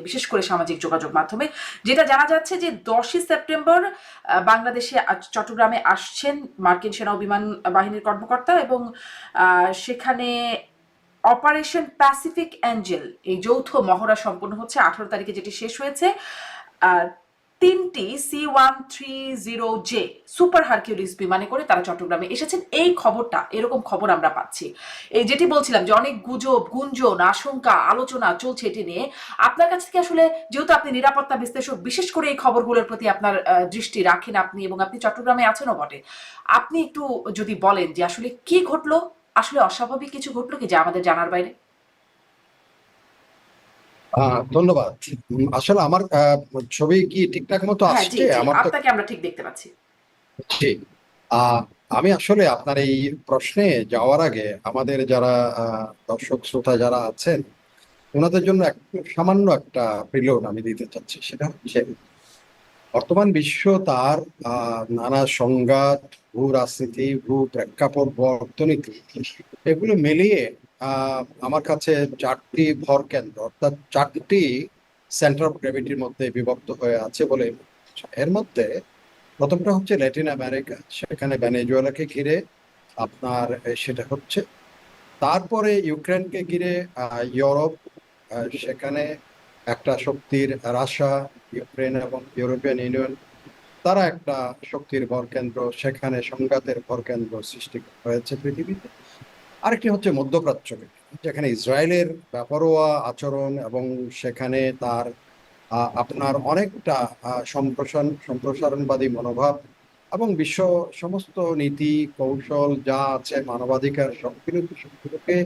বিশেষ করে সামাজিক যোগাযোগ মাধ্যমে, যেটা জানা যাচ্ছে যে 10ই সেপ্টেম্বর বাংলাদেশে চট্টগ্রামে আসছেন মার্কিন সেনা বিমান বাহিনীর কর্মকর্তা, এবং সেখানে অপারেশন প্যাসিফিক অ্যাঞ্জেল এই যৌথ মহড়া সম্পন্ন হচ্ছে 18 তারিখে, যেটি শেষ হয়েছে। 3টি C-130J সুপার হারকিউলিস বিমানে করে তারা চট্টগ্রামে এসেছেন। এই খবরটা, এরকম খবর আমরা পাচ্ছি। এই যেটি বলছিলাম যে অনেক গুজব, গুঞ্জন, আশঙ্কা, আলোচনা চলছে এটি নিয়ে। আপনার কাছ থেকে আসলে, যেহেতু আপনি নিরাপত্তা বিশ্লেষক, বিশেষ করে এই খবরগুলোর প্রতি আপনার দৃষ্টি রাখেন আপনি, এবং আপনি চট্টগ্রামে আছেনও বটে, আপনি একটু যদি বলেন যে আসলে কি ঘটলো, আসলে অস্বাভাবিক কিছু ঘটলো কি যা আমাদের জানার বাইরে? ধন্যবাদ। আসলে আমার ছবি কি ঠিকঠাক মতো হ্যাঁ, জি আসছে? জি, আমার তো আপনাকে আমরা ঠিক দেখতে পাচ্ছি। ঠিক। আমি আসলে আপনার এই প্রশ্নে যাওয়ার আগে আমাদের যারা দর্শক শ্রোতা যারা আছেন ওনাদের জন্য সামান্য একটা প্রিলোড আমি দিতে চাচ্ছি। সেটা হচ্ছে বর্তমান বিশ্ব তার নানা সংঘাত, ভূ রাজনীতি, ভূ প্রেক্ষাপট, ভূ অর্থনীতি, এগুলো মিলিয়ে আমার কাছে 4টি ভর কেন্দ্র, অর্থাৎ 4টি সেন্টার অফ গ্র্যাভিটির মধ্যে বিভক্ত হয়ে আছে বলে এর মধ্যে প্রথমটা হচ্ছে ল্যাটিন আমেরিকা, সেখানে ভেনেজুয়েলাকে ঘিরে আপনার সেটা হচ্ছে। তারপরে ইউক্রেনকে ঘিরে ইউরোপ, সেখানে একটা শক্তির রাশিয়া, ইউক্রেন এবং ইউরোপিয়ান ইউনিয়ন, তারা একটা শক্তির ভরকেন্দ্র, সেখানে সংঘাতের ভরকেন্দ্র সৃষ্টি হয়েছে পৃথিবীতে। আরেকটি হচ্ছে মধ্যপ্রাচ্য, যেখানে ইসরায়েলের বেপরোয়া আচরণ এবং সেখানে তার আপনার অনেকটা সম্প্রসারণবাদী মনোভাব এবং বিশ্ব সমস্ত নীতি কৌশল যা আছে মানবাধিকার সবগুলোকে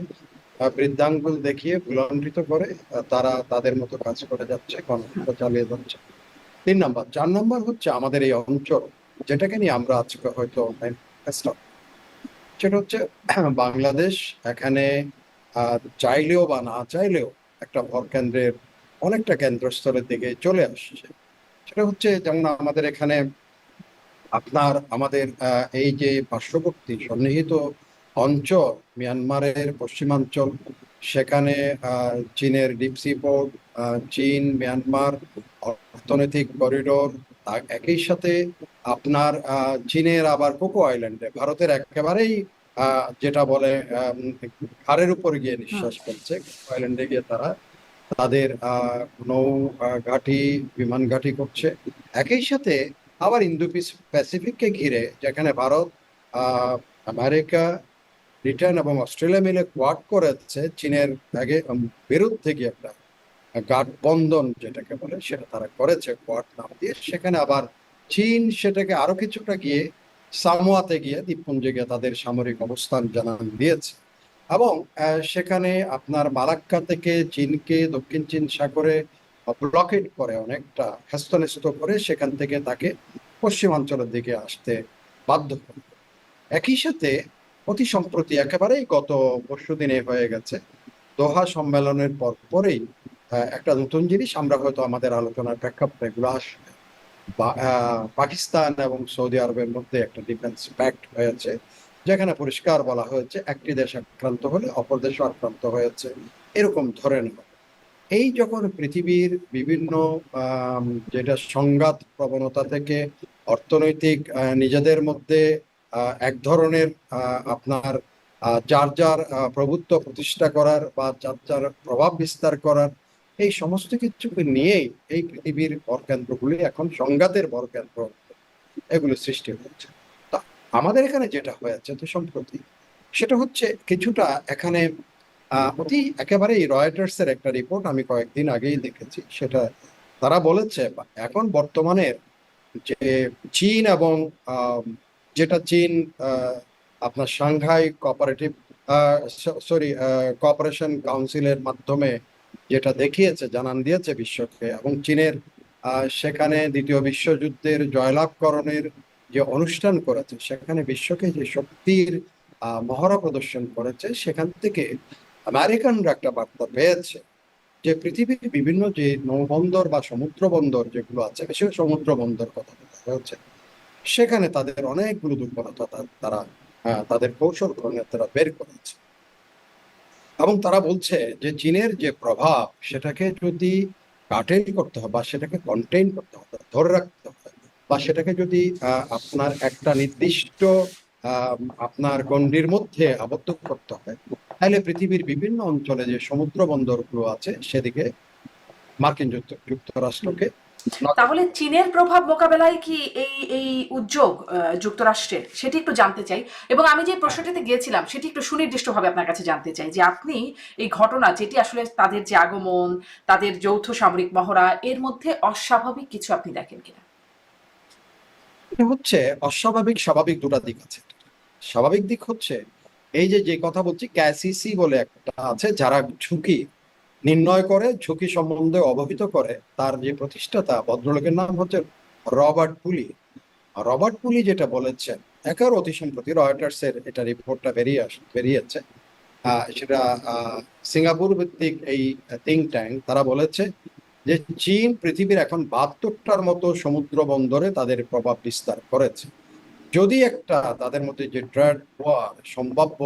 বৃদ্ধাঙ্গুল দেখিয়ে ভুলান্বিত করে তারা তাদের মতো কাজ করে যাচ্ছে, গণতন্ত্র চালিয়ে যাচ্ছে। 3 নম্বর। 4 নম্বর হচ্ছে আমাদের এই অঞ্চল, যেটাকে নিয়ে আমরা আজকে হয়তো সেটা হচ্ছে বাংলাদেশ। এখানে চাইলেও বা না চাইলেও একটা ভর কেন্দ্রের অনেকটা কেন্দ্রস্থলের দিকে চলে আসছে। সেটা হচ্ছে যেমন আমাদের এখানে আপনার আমাদের এই যে পার্শ্ববর্তী সন্নিহিত অঞ্চল মিয়ানমারের পশ্চিমাঞ্চল, সেখানে চীনের ডিপসি পোর্ট, চীন মিয়ানমার অর্থনৈতিক করিডোর, একই সাথে আপনার চীনের আবার কোকো আইল্যান্ডে ভারতের একেবারেই যেটা বলে ঘাড়ের উপর গিয়ে নিঃশ্বাস ফেলছে। কোকো আইল্যান্ডে গিয়ে তারা তাদের নৌ ঘাঁটি, বিমান ঘাঁটি করছে। একই সাথে আবার ইন্দো প্যাসিফিককে ঘিরে, যেখানে ভারত, আমেরিকা, ব্রিটেন এবং অস্ট্রেলিয়া মিলে কোয়াড করেছে চীনের আগে বিরুদ্ধে গিয়ে একটা গাঠবন্ধন যেটাকে বলে সেটা তারা করেছে কোয়াড নাম দিয়ে। সেখানে আবার চীন সেটাকে আরো কিছুটা গিয়ে সামোয়াতে গিয়ে দ্বীপপুঞ্জে গিয়ে তাদের সামরিক অবস্থান জানান দিয়েছে। এবং সেখানে আপনার মালাক্কা থেকে চীনকে দক্ষিণ চীন সাগরে ব্লকেড করে, অনেকটা হ্যস্তন্যস্ত করে সেখান থেকে তাকে পশ্চিমাঞ্চলের দিকে আসতে বাধ্য করে। একই সাথে অতি সম্প্রতি একেবারেই গত পরশুদিনে হয়ে গেছে দোহা সম্মেলনের পরেই একটা নতুন জিনিস আমরা হয়তো আমাদের আলোচনার প্রেক্ষাপটে এগুলো আসবে। পাকিস্তান এবং সৌদি আরবের মধ্যে একটা ডিফেন্স প্যাক্ট হয়েছে, যেখানে পরিষ্কার বলা হয়েছে একটি দেশ আক্রান্ত হলে অপর দেশও আক্রান্ত হয়েছে, এরকম ধরে নেওয়া। এই যখন পৃথিবীর বিভিন্ন যেটা সংঘাত প্রবণতা থেকে অর্থনৈতিক নিজেদের মধ্যে এক ধরনের আপনার যার যার প্রভুত্ব প্রতিষ্ঠা করার বা যার যার প্রভাব বিস্তার করার, এই সমস্ত কিছুকে নিয়েই এই পৃথিবীর ভরকেন্দ্রগুলি এখন সংঘাতের ভরকেন্দ্র এগুলো সৃষ্টি হচ্ছে। তা আমাদের এখানে যেটা হয়েছে তো সম্প্রতি, সেটা হচ্ছে কিছুটা এখানে অতি একেবারেই রয়টার্স এর একটা রিপোর্ট আমি কয়েকদিন আগেই দেখেছি। সেটা তারা বলেছে এখন বর্তমানের যে চীন এবং যেটা চীন আপনার সাংঘাই কোঅপারেটিভ সরি কোঅপারেশন কাউন্সিলের মাধ্যমে যেটা দেখিয়েছে, জানান দিয়েছে বিশ্বকে, এবং চীনের সেখানে দ্বিতীয় বিশ্বযুদ্ধের জয়লাভকরণের যে অনুষ্ঠান করেছে, সেখানে বিশ্বকে যে শক্তির মহড়া প্রদর্শন করেছে, সেখান থেকে আমেরিকানরা একটা বার্তা পেয়েছে যে পৃথিবীর বিভিন্ন যে নৌবন্দর বা সমুদ্র বন্দর যেগুলো আছে, বিশেষ সমুদ্র বন্দর কথা বলা হয়েছে, সেখানে তাদের অনেকগুলো দুর্বলতা তারা তাদের কৌশল গ্রহণে তারা বের করেছে। এবং তারা বলছে যে চীনের যে প্রভাব, সেটাকে যদি কাটেন করতে হবে বা সেটাকে কন্টেইন করতে হবে, ধরে রাখতে হবে, বা সেটাকে যদি আপনার একটা নির্দিষ্ট আপনার গণ্ডির মধ্যে আবদ্ধ করতে হয়, তাহলে পৃথিবীর বিভিন্ন অঞ্চলে যে সমুদ্র বন্দরগুলো আছে সেদিকে মার্কিন যুক্তরাষ্ট্রকে নজর তাহলে দিতে হবে। চীনের প্রভাব মোকাবেলায় কি এই এই উদ্যোগ যুক্তরাষ্ট্রের, সেটি একটু জানতে চাই। এবং আমি যে প্রশ্নটিতে গিয়েছিলাম সেটি একটু সুনির্দিষ্টভাবে আপনার কাছে জানতে চাই যে আপনি এই ঘটনা, যেটি আসলে তাদের যে আগমন, তাদের যৌথ সামরিক মহড়া, এর মধ্যে অস্বাভাবিক কিছু আপনি দেখেন কিনা? এটা হচ্ছে অস্বাভাবিক স্বাভাবিক দুটা দিক আছে। স্বাভাবিক দিক হচ্ছে এই যে যে কথা বলছি, ক্যাসিসি বলে একটা আছে যারা ঝুঁকি নির্ণয় করে, ঝুঁকি সম্বন্ধে অবহিত করে। তার যে প্রতিষ্ঠাতা ভদ্রলোকের নাম হচ্ছে রবার্ট পুলি। রবার্ট পুলি যেটা বলেছেন, একেবারে অতি সম্প্রতি রয়টার্স এর এটা রিপোর্টটা বেরিয়েছে, সেটা সিঙ্গাপুর ভিত্তিক এই থিঙ্ক ট্যাঙ্ক, তারা বলেছে যে চীন পৃথিবীর এখন 72টার মতো সমুদ্র বন্দরে তাদের প্রভাব বিস্তার করেছে। যদি একটা তাদের মধ্যে যে ট্রেড ওয়ার সম্ভাব্য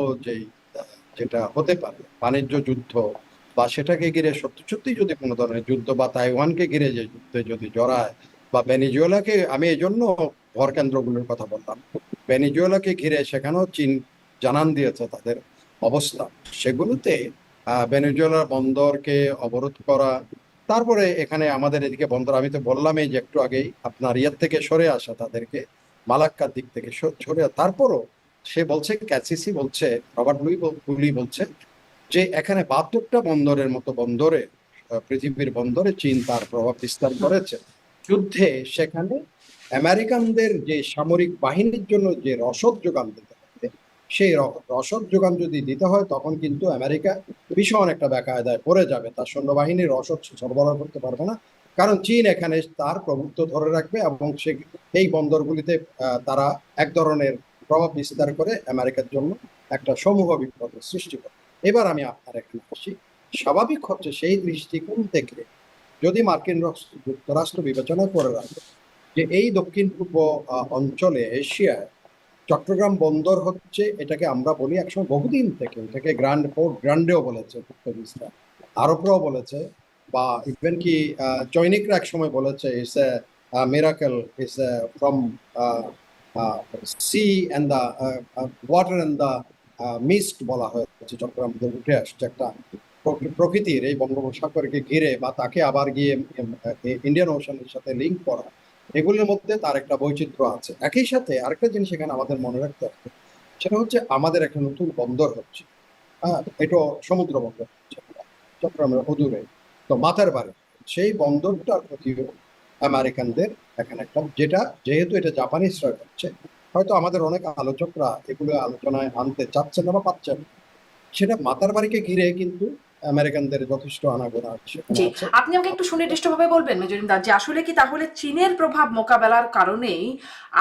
যেটা হতে পারে বাণিজ্য যুদ্ধ, বা সেটাকে ঘিরে সত্যি সত্যি যদি কোনো ধরনের যুদ্ধ, বা তাইওয়ানকে ঘিরে যে যুদ্ধে যদি জড়ায়, বা ভেনিজুয়েলাকে, আমি এই জন্য ভর কেন্দ্রগুলোর কথা বললাম, ভেনিজুয়েলাকে ঘিরে সেখানেও চীন জানান দিয়েছে তাদের অবস্থা, সেগুলোতে ভেনিজুয়েলার বন্দরকে অবরোধ করা, তারপরে এখানে আমাদের এদিকে বন্দর, আমি তো বললামই যে একটু আগেই আপনার ইয়ার থেকে সরে আসা, তাদেরকে মালাক্কার দিক থেকে সরে, তারপরও সে বলছে, ক্যাসিসি বলছে, রবার্ট লুই বলছে যে এখানে 72টা বন্দরের মতো বন্দরে, পৃথিবীর বন্দরে চীন তার প্রভাব বিস্তার করেছে। যুদ্ধে সেখানে আমেরিকানদের যে সামরিক বাহিনীর জন্য যে রসদ যোগান দিতে হবে, সেই রসদ যোগান যদি দিতে হয়, তখন কিন্তু আমেরিকা ভীষণ একটা বেকায়দায় পড়ে যাবে, তার সৈন্যবাহিনীর রসদ সরবরাহ করতে পারবে না, কারণ চীন এখানে তার প্রভুত্ব ধরে রাখবে এবং সে এই বন্দরগুলিতে তারা এক ধরনের প্রভাব বিস্তার করে আমেরিকার জন্য একটা সমূহ বিপদের সৃষ্টি করে। এবার আমি আপনার এখানে আসি। স্বাভাবিক হচ্ছে সেই দৃষ্টিকোণ থেকে যদি মার্কিন যুক্তরাষ্ট্র বিবেচনা করে রাখে যে এই দক্ষিণ পূর্ব অঞ্চলে, এশিয়ায় চট্টগ্রাম বন্দর হচ্ছে, এটাকে আমরা বলি একসময় বহুদিন থেকে, এটাকে গ্র্যান্ড পোর্ট গ্র্যান্ডেও বলেছে পর্তুগিজরা, আরবরাও বলেছে, বা ইভেন কি চৈনিকরা এক সময় বলেছে it's a miracle, it's from sea and the water and the mist বলা হয়েছে, চট্টগ্রাম উঠে আসছে একটা প্রকৃতির এই বঙ্গোপসাগরকে ঘিরে, বা তাকে আবার গিয়ে ইন্ডিয়ান ওশানের সাথে লিঙ্ক করা, এগুলোর মধ্যে তার একটা বৈচিত্র্য আছে। একই সাথে আরেকটা জিনিস এখানে আমাদের মনে রাখতে হবে, সেটা হচ্ছে আমাদের একটা নতুন বন্দর হচ্ছে, এটা সমুদ্র বন্দর হচ্ছে চট্টগ্রামের অদূরে, তো মাথার বাড়ি, সেই বন্দরটার প্রতিও আমেরিকানদের এখানে একটা, যেটা যেহেতু এটা জাপানিজরা করছে, হয়তো আমাদের অনেক আলোচকরা এগুলো আলোচনায় আনতে চাচ্ছেন না বা পাচ্ছেন না। সেটা মাতার বাড়িকে ঘিরে কিন্তু আমেরিকানদের যথেষ্ট আনাগোনা সেখানে জি, আছে। আপনি আমাকে একটু সুনির্দিষ্টভাবে বলবেন মেজরিনদা, যে আসলে কি তাহলে চীনের প্রভাব মোকাবেলার কারণেই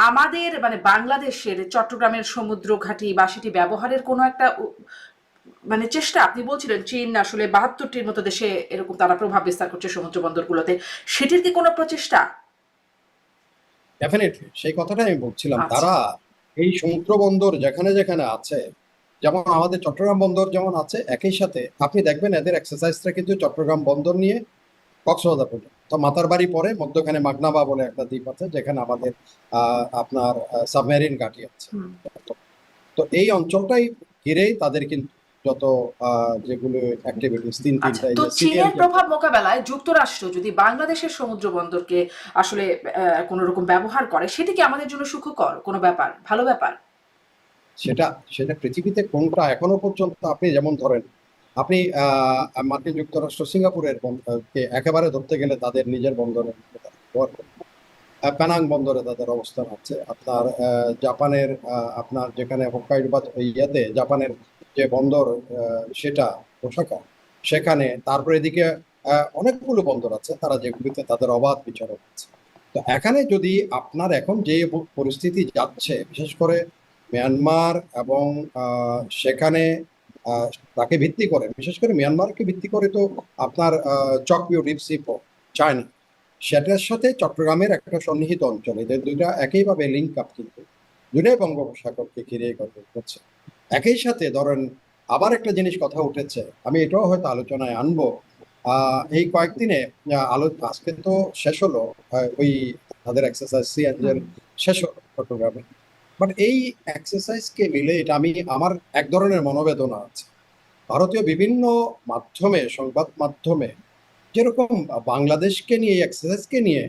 আমাদের মানে বাংলাদেশের চট্টগ্রামের সমুদ্র ঘাঁটি বা সেটি ব্যবহারের কোনো একটা মানে চেষ্টা, আপনি বলছিলেন চীন আসলে 72টির মতো দেশে এরকম তারা প্রভাব বিস্তার করছে সমুদ্র বন্দরগুলোতে, সেটির কি কোনো প্রচেষ্টা? ডেফিনেটলি সেই কথাটাই আমি বলছিলাম, আচ্ছা। তারা এই সমুদ্র বন্দর যেখানে যেখানে আছে, যেমন আমাদের চট্টগ্রাম বন্দর যেমন আছে, একই সাথে আপনি দেখবেন এদের এক্সারসাইজটা কিন্তু চট্টগ্রাম বন্দর নিয়ে কক্সবাজার পর্যন্ত, তো মাতার বাড়ি পরে মধ্যখানে মাগনাবা বলে একটা দ্বীপ আছে, যেখানে আমাদের আপনার সাবমেরিন ঘাঁটি আছে। হুম। তো এই অঞ্চলটাই ঘিরেই তাদের কিন্তু যত যেগুলো অ্যাক্টিভিটিস, আচ্ছা, তিনটা এই তো যে সিরিয়াল চীনের প্রভাব মোকাবেলায় যুক্তরাষ্ট্র যদি বাংলাদেশের সমুদ্র বন্দরকে আসলে কোনো রকম ব্যবহার করে, সেটি কি আমাদের জন্য সুখকর কোনো ব্যাপার, ভালো ব্যাপার? সেটা সেটা পৃথিবীতে কোনটা এখনো পর্যন্ত, আপনি যেমন ধরেন, আপনি মার্কিন যুক্তরাষ্ট্র সিঙ্গাপুরের কে একেবারে ধরতে গেলে তাদের নিজের বন্দরের ব্যবহার করে। পেনাং বন্দরে তাদের অবস্থান আছে, আপনার জাপানের আপনার যেখানে হোক্কাইডো বা ইয়াতে জাপানের যে বন্দর, সেটা ওসাকা, সেখানে, তারপরে এদিকে অনেকগুলো বন্দর আছে তারা যেগুলিতে তাদের অবাধ বিচরণ আছে। তো এখানে যদি আপনার এখন যে পরিস্থিতি যাচ্ছে, বিশেষ করে মিয়ানমার এবং সেখানে আহ, তাকে ভিত্তি করে, বিশেষ করে মিয়ানমারকে ভিত্তি করে, তো আপনার চকপিও ডিপসি চায়না, সেটার সাথে চট্টগ্রামের একটা সন্নিহিত অঞ্চল, এদের দুইটা একইভাবে লিঙ্ক আপ, কিন্তু দুটাই বঙ্গোপসাগরকে ঘিরে করছে। একই সাথে ধরেন আবার একটা জিনিস কথা উঠেছে, আমি এটাও হয়তো আলোচনায় আনবো, এই কয়েকদিনে আলো আজকে তো শেষ হলো, ওই তাদের এক্সারসাইজ সিএনজির শেষ হলো চট্টগ্রামে। বাট এই এক্সারসাইজকে মিলে এটা আমার এক ধরনের মনোবেদনা আছে। ভারতীয় বিভিন্ন মাধ্যমে, সংবাদ মাধ্যমে যেরকম বাংলাদেশকে নিয়ে, এক্সারসাইজকে নিয়ে,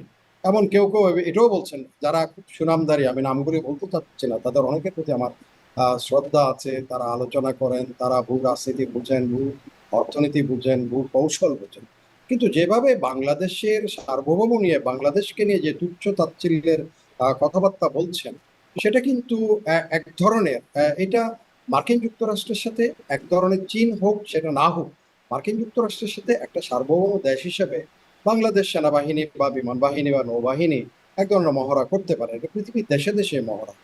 এমন কেউ কেউ এটাও বলছেন যারা খুব সুনামধারী, আমি নামগুলি বলতে চাচ্ছি না, তাদের অনেকের প্রতি আমার শ্রদ্ধা আছে। তারা আলোচনা করেন, তারা ভূ রাজনীতি বুঝেন, ভূ অর্থনীতি বুঝেন, ভূ কৌশল বুঝেন, কিন্তু যেভাবে বাংলাদেশের সার্বভৌম নিয়ে, বাংলাদেশকে নিয়ে যে তুচ্ছ তাচ্ছিল্যের কথাবার্তা বলছেন, সেটা কিন্তু এক ধরনের, এটা মার্কিন যুক্তরাষ্ট্রের সাথে এক ধরনের, চীন হোক সেটা না হোক, মার্কিন যুক্তরাষ্ট্রের সাথে একটা সার্বভৌম দেশ হিসেবে বাংলাদেশ সেনাবাহিনী বা বিমান বাহিনী বা নৌবাহিনী এক ধরনের মহড়া করতে পারে। এটা পৃথিবীর দেশে দেশে মহড়া,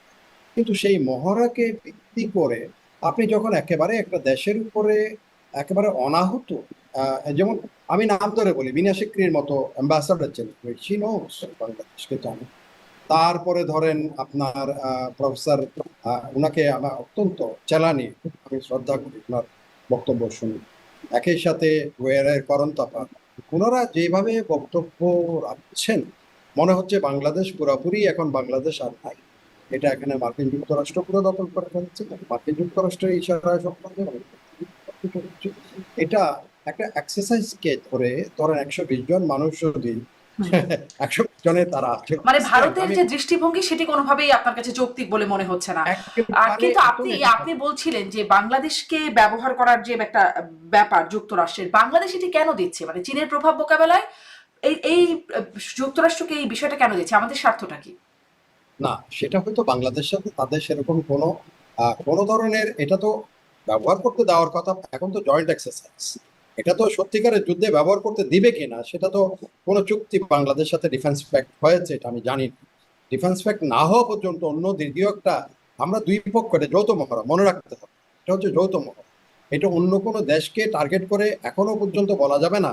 কিন্তু সেই মহড়াকে ভিত্তি করে আপনি যখন একেবারে একটা দেশের উপরে একেবারে অনাহুত, যেমন আমি নাম ধরে বলি, বিনা সিকরির মতো অ্যাম্বাসাডার ছিলেন, বাংলাদেশকে জানে। তারপরে ধরেন আপনার প্রফেসর, ওনাকে আমার অত্যন্ত চেলানি, আমি শ্রদ্ধা করি ওনার বক্তব্য শুনি। একই সাথে ওয়েরের করণ তাপা, ওনারা যেভাবে বক্তব্য রাখছেন, মনে হচ্ছে বাংলাদেশ পুরোপুরি এখন বাংলাদেশ আর নাই। এটা এখানে মার্কিন যুক্তরাষ্ট্র পুরো দখল করে ফেলছে, মার্কিন যুক্তরাষ্ট্রের ইশারায় সম্পর্কে এটা একটা এক্সারসাইজকে ধরেন 120 জন মানুষ যদি 100 জনে তারা মানে ভারতের যে দৃষ্টিভঙ্গি সেটি কোনোভাবেই আপনার কাছে যৌক্তিক বলে মনে হচ্ছে না। কিন্তু আপনি বলছিলেন যে বাংলাদেশকে ব্যবহার করার যে একটা ব্যাপার যুক্তরাষ্ট্রের, বাংলাদেশ এটি কেন দিচ্ছে? মানে চীনের প্রভাব মোকাবেলায় এই যুক্তরাষ্ট্রকে এই বিষয়টা কেন দিচ্ছে? আমাদের স্বার্থটা কি? না, সেটা হয়তো বাংলাদেশের সাথে তাদের সেরকম কোনো ধরনের, এটা তো ব্যবহার করতে দেওয়ার কথা। এখন তো জয়েন্ট এক্সারসাইজ, এটা তো সত্যিকারের যুদ্ধে ব্যবহার করতে দিবে কিনা সেটা তো কোনো চুক্তি বাংলাদেশের সাথে ডিফেন্স প্যাক্ট হয়েছে এটা আমি জানি না। ডিফেন্স প্যাক্ট না হওয়া পর্যন্ত অন্য দ্বিতীয় একটা, আমরা দুই পক্ষ, এটা যৌথ মহড়া, মনে রাখতে হবে এটা হচ্ছে যৌথ মহড়া। এটা অন্য কোনো দেশকে টার্গেট করে এখনো পর্যন্ত বলা যাবে না।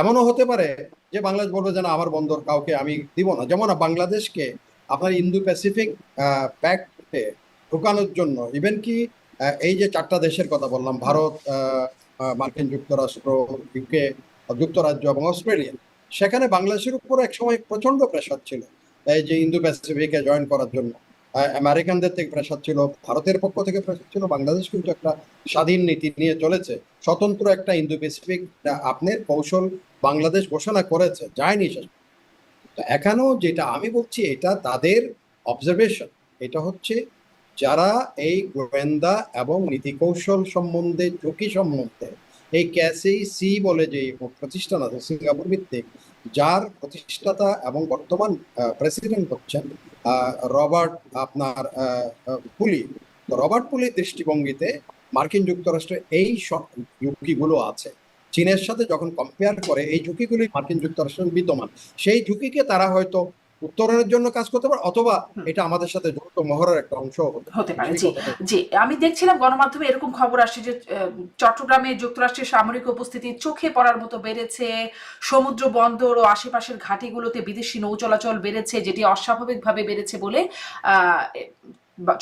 এমনও হতে পারে যে বাংলাদেশ বলবে যে না, আমার বন্দর কাউকে আমি দিব না। যেমন বাংলাদেশকে আপনার ইন্দো প্যাসিফিক প্যাক্টে ঢোকানোর জন্য, ইভেন কি এই যে 4টা দেশের কথা বললাম, ভারত, মার্কিন যুক্তরাষ্ট্র, ইউকে, যুক্তরাজ্য এবং অস্ট্রেলিয়া, সেখানে বাংলাদেশের উপর একসময় প্রচন্ড প্রেশার ছিল এই যে ইন্দো প্যাসিফিকে জয়েন করার জন্য। আমেরিকানদের থেকে প্রেশার ছিল, ভারতের পক্ষ থেকে প্রেশার ছিল। বাংলাদেশ কিন্তু একটা স্বাধীন নীতি নিয়ে চলেছে, স্বতন্ত্র একটা ইন্দো প্যাসিফিক আপনার কৌশল বাংলাদেশ ঘোষণা করেছে, যায়নি শেষ। এখানেও যেটা আমি বলছি, এটা তাদের অবজারভেশন। এটা হচ্ছে যারা এই গোয়েন্দা এবং নীতি কৌশল সম্বন্ধে, ঝুঁকি সম্বন্ধে, এই ক্যাসিসি বলে যে প্রতিষ্ঠান আছে সিঙ্গাপুর ভিত্তিক, যার প্রতিষ্ঠাতা এবং বর্তমান প্রেসিডেন্ট হচ্ছেন রবার্ট আপনার পুলি। রবার্ট পুলির দৃষ্টিভঙ্গিতে মার্কিন যুক্তরাষ্ট্রে এই সব ঝুঁকিগুলো আছে। চীনের সাথে যখন কম্পেয়ার করে, এই ঝুঁকিগুলি মার্কিন যুক্তরাষ্ট্রের বিদ্যমান। সেই ঝুঁকিকে তারা হয়তো উত্তরণের জন্য কাজ করতে পারে, অথবা এটা আমাদের সাথে যৌথ মহড়ার একটা অংশ হতে পারে। জি জি, আমি দেখছিলাম গণমাধ্যমে এরকম খবর আসছে যে চট্টগ্রামে যুক্তরাষ্ট্রের সামরিক উপস্থিতি চোখে পড়ার মতো বেড়েছে, সমুদ্র বন্দর ও আশেপাশের ঘাঁটিগুলোতে বিদেশি নৌ চলাচল বেড়েছে, যেটি অস্বাভাবিকভাবে বেড়েছে বলে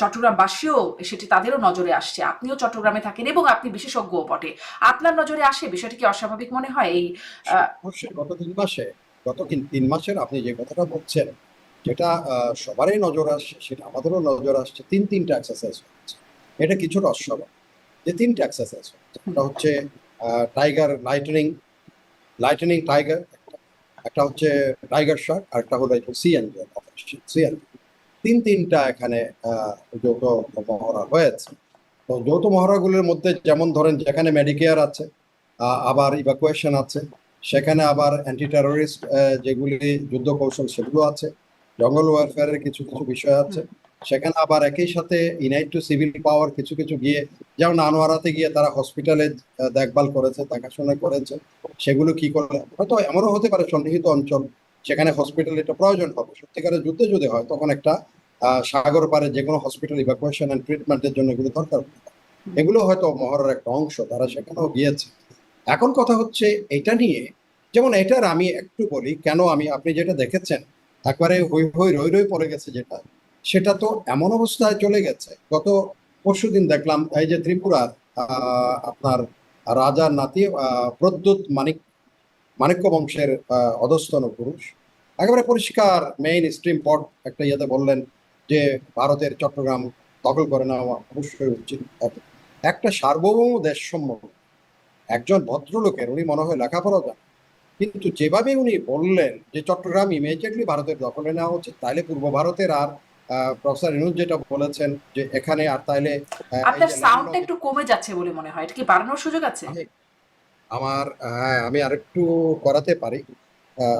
চট্টগ্রামবাসীও সেটি তাদেরও নজরে আসছে। আপনিও চট্টগ্রামে থাকেন এবং আপনি বিশেষজ্ঞ বটে, আপনার নজরে আসে বিষয়টি কি অস্বাভাবিক মনে হয়? এই গত 3 মাসের আপনি যে কথাটা বলছেন, যেটা সবারই নজর আসছে, সেটা আমাদেরও নজর আসছে। তিনটা এক্সারসাইজ হচ্ছে, এটা কিছুটা অস্বাভাবিক যে 3টা এক্সারসাইজ হচ্ছে। একটা হচ্ছে টাইগার লাইটনিং টাইগার, একটা হচ্ছে টাইগার শার্ক, আর একটা হলো সিএনজি। তিনটা এখানে যৌথ মহড়া হয়েছে। তো যৌথ মহড়াগুলোর মধ্যে যেমন ধরেন, যেখানে মেডিকেয়ার আছে, আবার ইভাকুয়েশন আছে, সেখানে আবার অ্যান্টি টেরোরিস্ট যেগুলি যুদ্ধ কৌশল সেগুলো আছে, জঙ্গল ওয়ারফেয়ারের কিছু কিছু বিষয় আছে সেখানে। আবার একই সাথে ইউনাইট টু সিভিল পাওয়ার কিছু কিছু গিয়ে, যেমন আনোয়ারাতে গিয়ে তারা হসপিটালে দেখভাল করেছে, দেখাশোনা করেছে, সেগুলো কি করে। হয়তো এমনও হতে পারে সন্নিহিত অঞ্চল, সেখানে হসপিটাল এটা প্রয়োজন হবে। সত্যিকারের যুদ্ধে যদি হয়, তখন একটা সাগর পারে যে কোনো হসপিটাল ইভাকুয়েশন এন্ড ট্রিটমেন্টের জন্য এগুলো দরকার। এগুলো হয়তো মহড়ার একটা অংশ, তারা সেখানেও গিয়েছে। এখন কথা হচ্ছে এটা নিয়ে, যেমন এটার আমি একটু বলি কেন আপনি যেটা দেখেছেন একবারে হই হই রই রই পড়ে গেছে, সেটা তো এমন অবস্থায় চলে গেছে। গত পরশুদিন দেখলাম এই যে ত্রিপুরার আপনার রাজার নাতি প্রদ্যুৎ মানিক, মাণিক্য বংশের অধস্তন পুরুষ, একেবারে পরিষ্কার মেইন স্ট্রিম পট একটা ইয়েতে বললেন যে ভারতের চট্টগ্রাম দখল করে নেওয়া অবশ্যই উচিত। একটা সার্বভৌম দেশ সম্বন্ধে একজন ভদ্রলোকের, উনি মনে হয় লেখাপড়া জানেন, কিন্তু যেভাবে উনি বললেন যে চট্টগ্রাম ইমিডিয়েটলি ভারতের দখলে নেওয়া উচিত, তাইলে পূর্ব ভারতের আর প্রফেসর ইনুজ যেটা বলেছেন যে এখানে আর তাইলে এই আপনার যে সাউন্ডটা একটু কমে যাচ্ছে বলে মনে হয়, এটা কি বাড়ানোর সুযোগ আছে? আমার আমি আরেকটু করাতে পারি,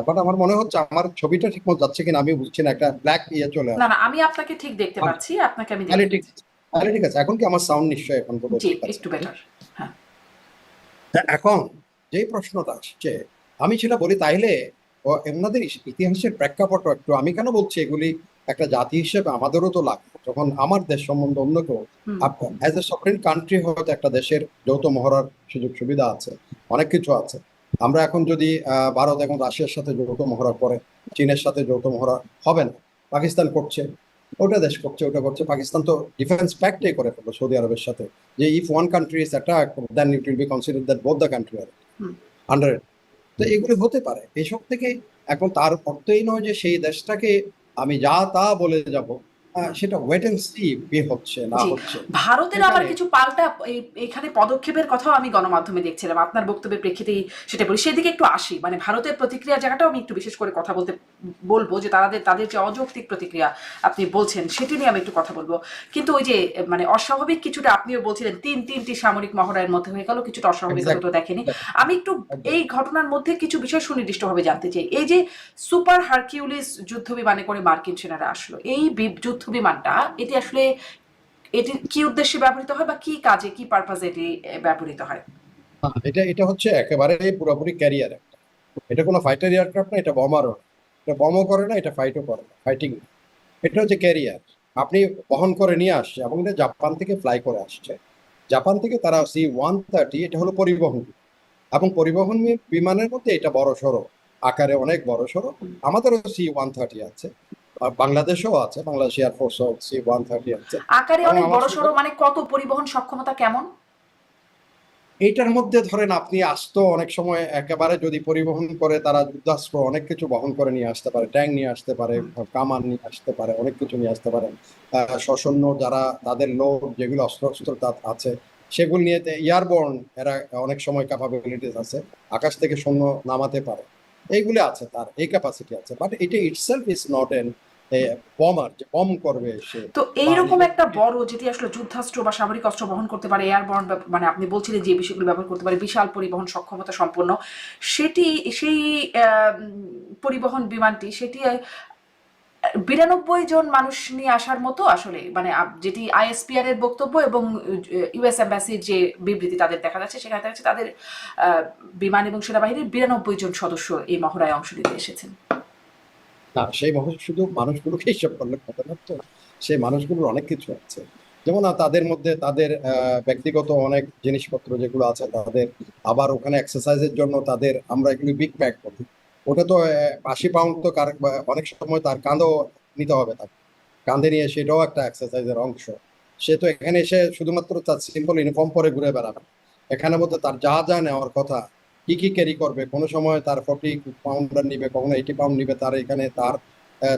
বাট আমার মনে হচ্ছে আমার ছবিটা ঠিক মতো যাচ্ছে কিনা আমি বুঝছি না, একটা ব্ল্যাক ইয়ে চলে না আসছে। না, আমি আপনাকে ঠিক দেখতে পাচ্ছি, আপনাকে আমি তাহলে দেখতে ঠিক পাচ্ছি। তাহলে ঠিক আছে, এখন কি আমার সাউন্ড নিশ্চয়ই এখন বোধহয় জি, ঠিক আছে? একটু বেটার। হ্যাঁ। এখন যেই প্রশ্নটা আসছে, আমি সেটা বলি তাইলে ওনাদের ইতিহাসের প্রেক্ষাপট একটু, আমি কেন বলছি এগুলি একটা জাতি হিসেবে আমাদেরও তো লাগে, যখন আমার দেশ সম্বন্ধে অন্য কেউ হুম। অ্যাজ এ সফরেন কান্ট্রি হয়তো একটা দেশের যৌথ মহড়ার সুযোগ সুবিধা আছে, অনেক কিছু আছে। আমরা এখন যদি ভারত এখন রাশিয়ার সাথে যৌথ মহড়া করে, চীনের সাথে যৌথ মহড়া হবে না, পাকিস্তান করছে, ওটা দেশ করছে, ওটা করছে, পাকিস্তান তো ডিফেন্স প্যাক্টে করে ফেললো সৌদি আরবের সাথে, যে if one country is attack then it will be consider that both the country are hmm. Under. তো এগুলো হতে পারে এইসব থেকে। এখন তার অর্থ এই নয় যে সেই দেশটাকে আমি যা তা বলে যাব, সেটা ওয়েট এন্ড সি হচ্ছে না জি, হচ্ছে ভারতের আবার সেখানে। কিছু পাল্টা এখানে পদক্ষেপের কথাও আমি গণমাধ্যমে দেখছিলাম, আপনার বক্তব্যের প্রেক্ষিতেই সেটা বলি, সেদিকে একটু আসি। মানে ভারতের প্রতিক্রিয়া জায়গাটাও আমি একটু বিশেষ করে কথা বলবো যে তাদের যে অযৌক্তিক প্রতিক্রিয়া আপনি বলছেন সেটি নিয়ে আমি একটু কথা বলবো। কিন্তু ওই যে মানে অস্বাভাবিক কিছুটা আপনিও বলছিলেন, তিনটি সামরিক মহড়ার মধ্যে হয়ে গেল, কিছুটা অস্বাভাবিকতা তো দেখেনি। আমি একটু এই ঘটনার মধ্যে কিছু বিষয় সুনির্দিষ্টভাবে জানতে চাই। এই যে সুপার হারকিউলিস যুদ্ধ বিমানে করে মার্কিন সেনারা আসলো, এই যুদ্ধ বিমানটা এটি আসলে এটি কি উদ্দেশ্যে ব্যবহৃত হয় বা কি কাজে, কি পারপাজে এটি ব্যবহৃত হয়? এটা এটা হচ্ছে একেবারে পুরোপুরি ক্যারিয়ার একটা, এটা কোনো ফাইটার এয়ারক্রাফট না, এটা বমারও, এটা বমও করে না, এটা ফাইটও করে না, ফাইটিং। এটা হচ্ছে ক্যারিয়ার, আপনি বহন করে নিয়ে আসছে, এবং এটা জাপান থেকে ফ্লাই করে আসছে। জাপান থেকে তারা C-130, এটা হলো পরিবহন, এবং পরিবহন বিমানের মধ্যে এটা বড় সড়ো আকারে, অনেক বড় সড়ো। আমাদেরও C-130 আছে, আর বাংলাদেশেও আছে, বাংলাদেশ এয়ারফোর্সও C-130 আছে। আকারে এবং অনেক আমার বড় শুধু সড়ো মানে কত? পরিবহন সক্ষমতা কেমন? এইটার মধ্যে ধরেন আপনি আসতো অনেক সময় একেবারে যদি পরিবহন করে, তারা যুদ্ধাস্ত্র অনেক কিছু বহন করে নিয়ে আসতে পারে, ট্যাঙ্ক নিয়ে আসতে পারে, কামান নিয়ে আসতে পারে, অনেক কিছু নিয়ে আসতে পারে। সশস্ত্র যারা তাদের লোক যেগুলো অস্ত্র অস্ত্র আছে, সেগুলো নিয়ে এয়ারবর্ন এরা অনেক সময় ক্যাপাবিলিটিস আছে, আকাশ থেকে সৈন্য নামাতে পারে, এইগুলো আছে, তার এই ক্যাপাসিটি আছে। বাট এটা ইটসেলফ ইজ নট এন বমার যে বম করবে সে, তো বা এইরকম নিজের। একটা বড়, যেটি আসলে যুদ্ধাস্ত্র বা সামরিক অস্ত্র বহন করতে পারে, এয়ারবর্ন, মানে আপনি বলছিলেন যে বিষয়গুলো ব্যবহার করতে পারে, বিশাল পরিবহন সক্ষমতা সম্পন্ন, সেই পরিবহন বিমানটি, সেটি 92 জন মানুষ নিয়ে আসার মতো আসলে, মানে যেটি ISPR এর বক্তব্য এবং US এম্বাসির যে বিবৃতি তাদের দেখা যাচ্ছে, সেখানে দেখা যাচ্ছে তাদের বিমান এবং সেনাবাহিনীর 92 জন সদস্য এই মহড়ায় অংশ নিতে এসেছেন। না, সেই মানুষ শুধু মানুষগুলোকে হিসাব করলে হবে না তো, সেই মানুষগুলোর অনেক কিছু আছে। যেমন তাদের মধ্যে তাদের ব্যক্তিগত অনেক জিনিসপত্র যেগুলো আছে তাদের, আবার ওখানে এক্সারসাইজের জন্য তাদের, আমরা এগুলো বিগ প্যাক করি, ওটা তো 80 পাউন্ড তো অনেক সময় তার কাঁধও নিতে হবে, তার কাঁধে নিয়ে, সেটাও একটা এক্সারসাইজের অংশ। সে তো এখানে এসে শুধুমাত্র তার সিম্পল ইউনিফর্ম পরে ঘুরে বেড়াবে, এখানে মধ্যে তার যা যা নেওয়ার কথা, কি কি ক্যারি করবে, কোনো সময় তার 40 পাউন্ড নিবে, কখনো 80 পাউন্ড নিবে, তার এখানে তার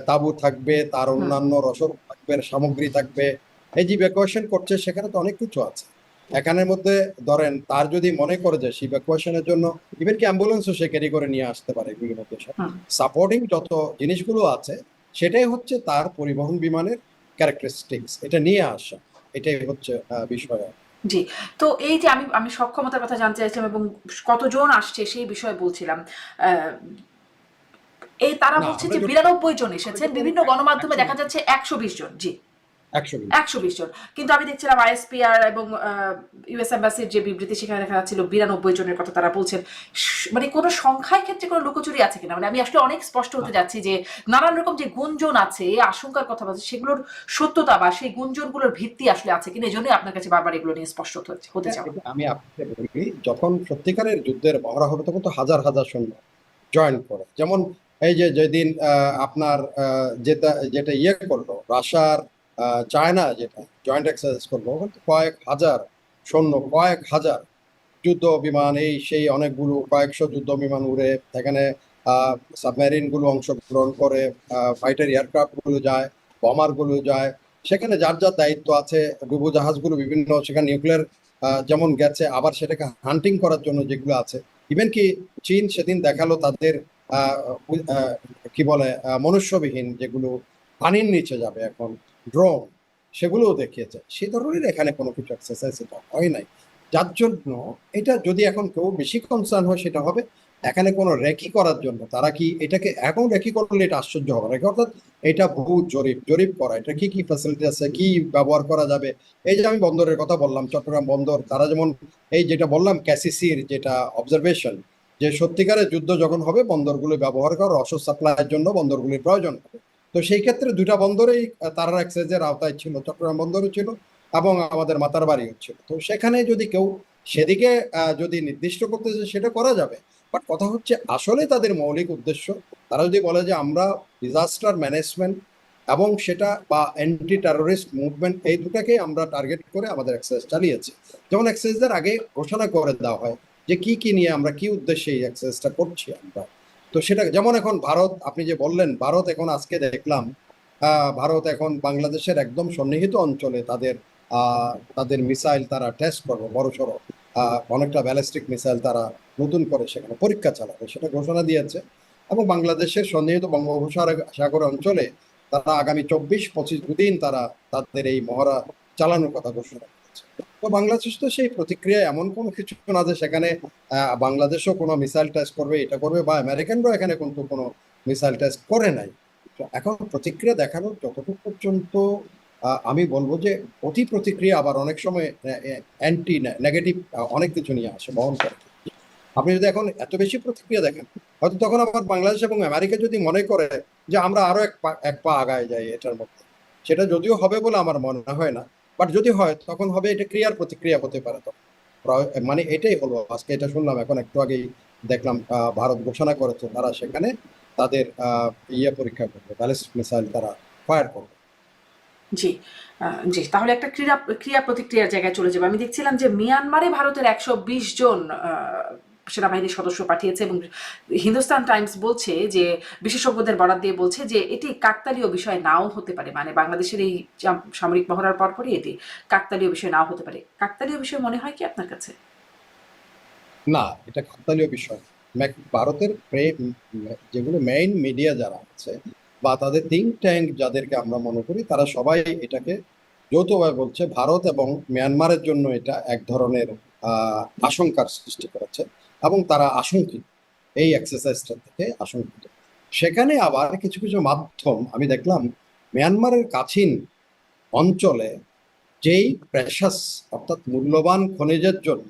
তাঁবু থাকবে, তার হুম। অন্যান্য রসদ থাকবে, সামগ্রী থাকবে, এই যে ইভ্যাকুয়েশন করছে সেখানে তো অনেক কিছু আছে। এখানের মধ্যে ধরেন তার যদি মনে করে যে ইভ্যাকুয়েশনের জন্য ইভেন কি অ্যাম্বুলেন্সও সে ক্যারি করে নিয়ে আসতে পারে, এগুলির মধ্যে হুম। সাপোর্টিং যত জিনিসগুলো আছে, সেটাই হচ্ছে তার পরিবহন বিমানের ক্যারেক্টারিস্টিক্স, এটা নিয়ে আসা, এটাই হচ্ছে বিষয়। জি। তো এই যে আমি আমি সক্ষমতার কথা জানতে চাইছিলাম এবং কতজন আসছে সেই বিষয়ে বলছিলাম। এই তারা না, বলছে আমরা যে যখন 92 জন আমরা এসেছেন, যখন বিভিন্ন গণমাধ্যমে 120 দেখা যাচ্ছে 120 জন। জি, 120 120 জন। কিন্তু আমি দেখছিলাম ISPR এবং US এম্বাসির যে বিবৃতি, সেখানে দেখা যাচ্ছিল 92 জনের কথা তারা বলছেন। মানে কোনো সংখ্যার ক্ষেত্রে কোনো লুকোচুরি আছে কিনা, মানে আমি আসলে অনেক স্পষ্ট হতে যাচ্ছি যে নানান রকম যে গুঞ্জন আছে, আশঙ্কার কথা বলছে, সেগুলোর সত্যতা বা সেই গুঞ্জনগুলোর ভিত্তি আসলে আছে কিনা, এই জন্যই আপনার কাছে বারবার এগুলো নিয়ে স্পষ্ট হতে চাওয়া। এটা আমি আপনাকে বলি, যখন সত্যিকারের যুদ্ধের মহড়া হবে তখন তো হাজার হাজার সৈন্য জয়েন করে। যেমন এই যে যেদিন আপনার যেটা যেটা ইয়ে করলো রাশিয়ার চায়না, যেটা জয়েন্ট এক্সারসাইজ করলো, ওখানে তো কয়েক হাজার সৈন্য, কয়েক হাজার যুদ্ধ বিমান এই সেই অনেকগুলো কয়েকশো যুদ্ধ বিমান উড়ে এখানে, সাবমেরিন গুলো অংশগ্রহণ করে, ফাইটার এয়ারক্রাফট গুলো যায়, বমার গুলো যায়, সেখানে যার যার দায়িত্ব আছে। ডুবোজাহাজ গুলো বিভিন্ন সেখানে নিউক্লিয়ার যেমন গেছে, আবার সেটাকে হান্টিং করার জন্য যেগুলো আছে। ইভেন কি চীন সেদিন দেখালো তাদের আহ, আহ, কি বলে মনুষ্যবিহীন যেগুলো পানির নিচে যাবে এখন, ড্রোন, সেগুলোও দেখিয়েছে। সে ধরনের এখানে কোনো কিছু এক্সারসাইজ এটা হয় নাই। যার জন্য এটা যদি এখন কেউ বেশি কনসার্ন হয় সেটা হবে এখানে কোনো রেকি করার জন্য। তারা কি এটাকে এখন রেকি করলে এটা আশ্চর্য হবে নাকি, অর্থাৎ এটা বহু জরিপ জরিপ করা, এটা কি কি ফ্যাসিলিটি আছে, কি ব্যবহার করা যাবে। এই যে আমি বন্দরের কথা বললাম, চট্টগ্রাম বন্দর, তারা যেমন এই যেটা বললাম ক্যাসিসির যেটা অবজারভেশন, যে সত্যিকারের যুদ্ধ যখন হবে বন্দরগুলো ব্যবহার করা, রসদ সাপ্লাইয়ের জন্য বন্দরগুলির প্রয়োজন হবে। তো সেই ক্ষেত্রে দুটা বন্দরেই তারা এক্সাইজের আওতায় ছিল, চট্টগ্রাম বন্দরও ছিল এবং আমাদের মাতারবাড়িও ছিল। তো সেখানে যদি কেউ সেদিকে যদি নির্দিষ্ট করতে চায় সেটা করা যাবে। বাট কথা হচ্ছে আসলে তাদের মৌলিক উদ্দেশ্য, তারা যদি বলে যে আমরা ডিজাস্টার ম্যানেজমেন্ট এবং সেটা বা অ্যান্টি টেরোরিস্ট মুভমেন্ট, এই দুটাকে আমরা টার্গেট করে আমাদের এক্সারসাইজ চালিয়েছি। যেমন এক্সারসাইজের আগে ঘোষণা করে দেওয়া হয় যে কি কি নিয়ে আমরা কি উদ্দেশ্যে এই এক্সারসাইজটা করছি আমরা। তো সেটা যেমন এখন ভারত, আপনি যে বললেন ভারত এখন আজকে দেখলাম ভারত এখন বাংলাদেশের একদম সন্নিহিত অঞ্চলে তাদের মিসাইল তারা টেস্ট করবে, বড় সড়ো অনেকটা ব্যালিস্টিক মিসাইল তারা নতুন করে সেখানে পরীক্ষা চালাবে, সেটা ঘোষণা দিয়েছে। এবং বাংলাদেশের সন্নিহিত বঙ্গোপসাগর অঞ্চলে তারা আগামী 24-25 দিন তারা তাদের এই মহড়া চালানোর কথা ঘোষণা করেছে। তো বাংলাদেশ তো সেই প্রতিক্রিয়ায় এমন কোনো কিছু না যে সেখানে বাংলাদেশও কোনো মিসাইল টেস্ট করবে, এটা করবে, বা আমেরিকানরাও এখানে কিন্তু কোনো মিসাইল টেস্ট করে নাই। তো এখন প্রতিক্রিয়া দেখানোর যতটুকু পর্যন্ত আমি বলবো যে অতি প্রতিক্রিয়া আবার অনেক সময় অ্যান্টি নেগেটিভ অনেক কিছু নিয়ে আসে, বহন করে। আপনি যদি এখন এত বেশি প্রতিক্রিয়া দেখেন, হয়তো তখন আবার বাংলাদেশ এবং আমেরিকা যদি মনে করে যে আমরা আরো এক পা আগায় যাই এটার মধ্যে, সেটা যদিও হবে বলে আমার মনে হয় না। বাট যদি হয় তখন হবে এটা ক্রিয়ার প্রতিক্রিয়া হতে পারে। তো মানে এটাই হলো আজকে, এটা শুনলাম এখন একটু আগেই দেখলাম ভারত ঘোষণা করেছে তারা সেখানে তাদের পরীক্ষা করবে, ব্যালিস্টিক মিসাইল তারা ফায়ার করবে। জি, জি, তাহলে একটা ক্রিয়া প্রতিক্রিয়ার জায়গায় চলে যাবে। আমি দেখছিলাম যে মিয়ানমারে ভারতের 120 জন সেনাবাহিনীর সদস্য পাঠিয়েছে এবং হিন্দুস্তান টাইমস বলছে যে বিশেষজ্ঞদের বরাত দিয়ে বলছে যে এটি কাকতালীয় বিষয় নাও হতে পারে, মানে বাংলাদেশের এই সামরিক মহড়ার পরপরই এটি কাকতালীয় বিষয় নাও হতে পারে। কাকতালীয় বিষয় মনে হয় কি আপনার কাছে? না, এটা কাকতালীয় বিষয়। ভারতের যেগুলো মেইন মিডিয়া যারা আছে বা তাদের থিঙ্ক ট্যাঙ্ক যাদেরকে আমরা মনে করি, তারা সবাই এটাকে যৌথভাবে বলছে ভারত এবং মিয়ানমারের জন্য এটা এক ধরনের আশঙ্কার সৃষ্টি করেছে এবং তারা আশঙ্কিত, এই এক্সারসাইজটা থেকে আশঙ্কিত। সেখানে আবার কিছু কিছু মাধ্যম আমি দেখলাম মিয়ানমারের কাছিন অঞ্চলে যেই প্রেশাস অর্থাৎ মূল্যবান খনিজের জন্য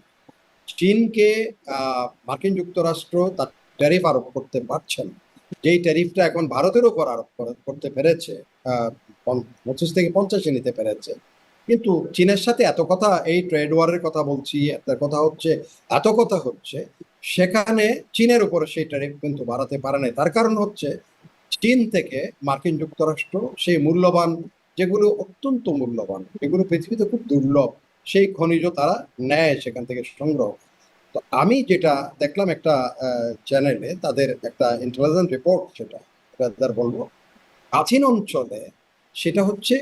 চীনকে মার্কিন যুক্তরাষ্ট্র তার ট্যারিফ আরোপ করতে পারছেন, যেই ট্যারিফটা এখন ভারতের উপর আরোপ করতে পেরেছে, 25 থেকে 50 নিতে পেরেছে। কিন্তু চীনের সাথে এত কথা, এই ট্রেড ওয়ারের কথা বলছি, এত কথা হচ্ছে, সেখানে চীনের উপরে সেই ট্যারিফ কিন্তু বাড়াতে পারে নাই। তার কারণ হচ্ছে চীন থেকে মার্কিন যুক্তরাষ্ট্র সেই মূল্যবান, যেগুলো অত্যন্ত মূল্যবান, এগুলো পৃথিবীতে খুব দুর্লভ, সেই খনিজ তারা নেয় সেখান থেকে সংগ্রহ। তো আমি যেটা দেখলাম একটা চ্যানেলে তাদের একটা ইন্টেলিজেন্ট রিপোর্ট, সেটা বলবো কাছিন অঞ্চলে, সেটা হচ্ছে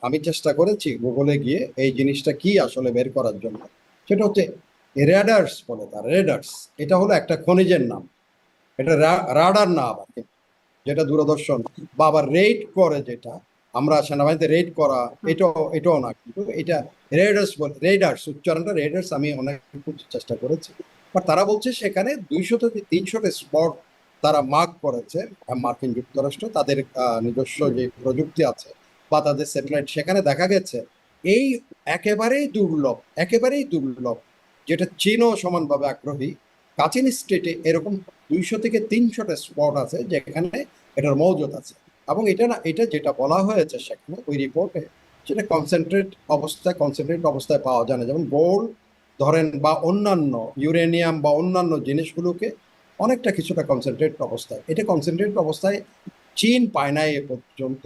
আমি চেষ্টা করেছি গুগলে গিয়ে এই জিনিসটা কি আসলে বের করার জন্য। সেটা হচ্ছে রেডার্স বলে, তার রেডার্স, এটা হলো একটা খনিজের নাম। এটা রাডার না আবার, যেটা দূরদর্শন বা আবার রেড করে, যেটা আমরা সেনাবাহিনীতে রেড করা, এটাও না, কিন্তু এটা রেডার্স বলে, রেডার্স উচ্চারণটা রেডার্স। আমি অনেক চেষ্টা করেছি, বাট তারা বলছে সেখানে 200 থেকে 300টা স্পট তারা মার্ক করেছে মার্কিন যুক্তরাষ্ট্র, তাদের নিজস্ব যে প্রযুক্তি আছে বা তাদের স্যাটেলাইট, সেখানে দেখা গেছে এই একেবারেই দুর্লভ, যেটা চীনও সমানভাবে আগ্রহী। কাচিন স্টেটে এরকম 200 থেকে 300টা স্পট আছে যেখানে এটার মৌজুদ আছে। এবং এটা যেটা বলা হয়েছে সেখানে ওই রিপোর্টে, সেটা কনসেন্ট্রেট অবস্থায় পাওয়া যায় না। যেমন গোল্ড ধরেন বা অন্যান্য ইউরেনিয়াম বা অন্যান্য জিনিসগুলোকে অনেকটা কিছুটা কনসেন্ট্রেট অবস্থায়, এটা কনসেন্ট্রেট অবস্থায় চীন পায় নাই এ পর্যন্ত।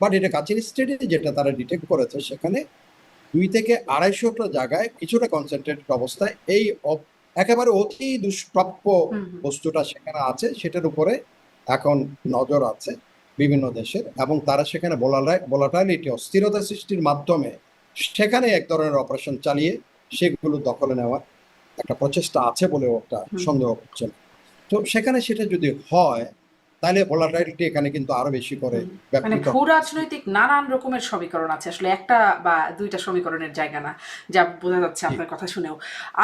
বাট এটা কাচিন স্টেটে যেটা তারা ডিটেক্ট করেছে সেখানে 200 থেকে 250 জায়গায় কিছুটা কনসেন্ট্রেটেড অবস্থায় এই একেবারে অতি দুষ্প্রাপ্য হুম হুম বস্তুটা সেখানে আছে, সেটার উপরে এখন নজর আছে বিভিন্ন দেশের, এবং তারা সেখানে ভোলাটাইলিটি অস্থিরতা সৃষ্টির মাধ্যমে সেখানে এক ধরনের অপারেশন চালিয়ে সেগুলো দখলে নেওয়ার একটা প্রচেষ্টা আছে বলেও একটা হুম সন্দেহ করছে না। তো সেখানে সেটা যদি হয় তাহলে ভোলাটাইলিটি এখানে কিন্তু আরো বেশি করে হুম। মানে ব্যাপৃত ভূ হবে। রাজনৈতিক নানান রকমের সমীকরণ আছে, আসলে একটা বা দুইটা সমীকরণের জায়গা না, যা বোঝা যাচ্ছে জি। আপনার কথা শুনেও।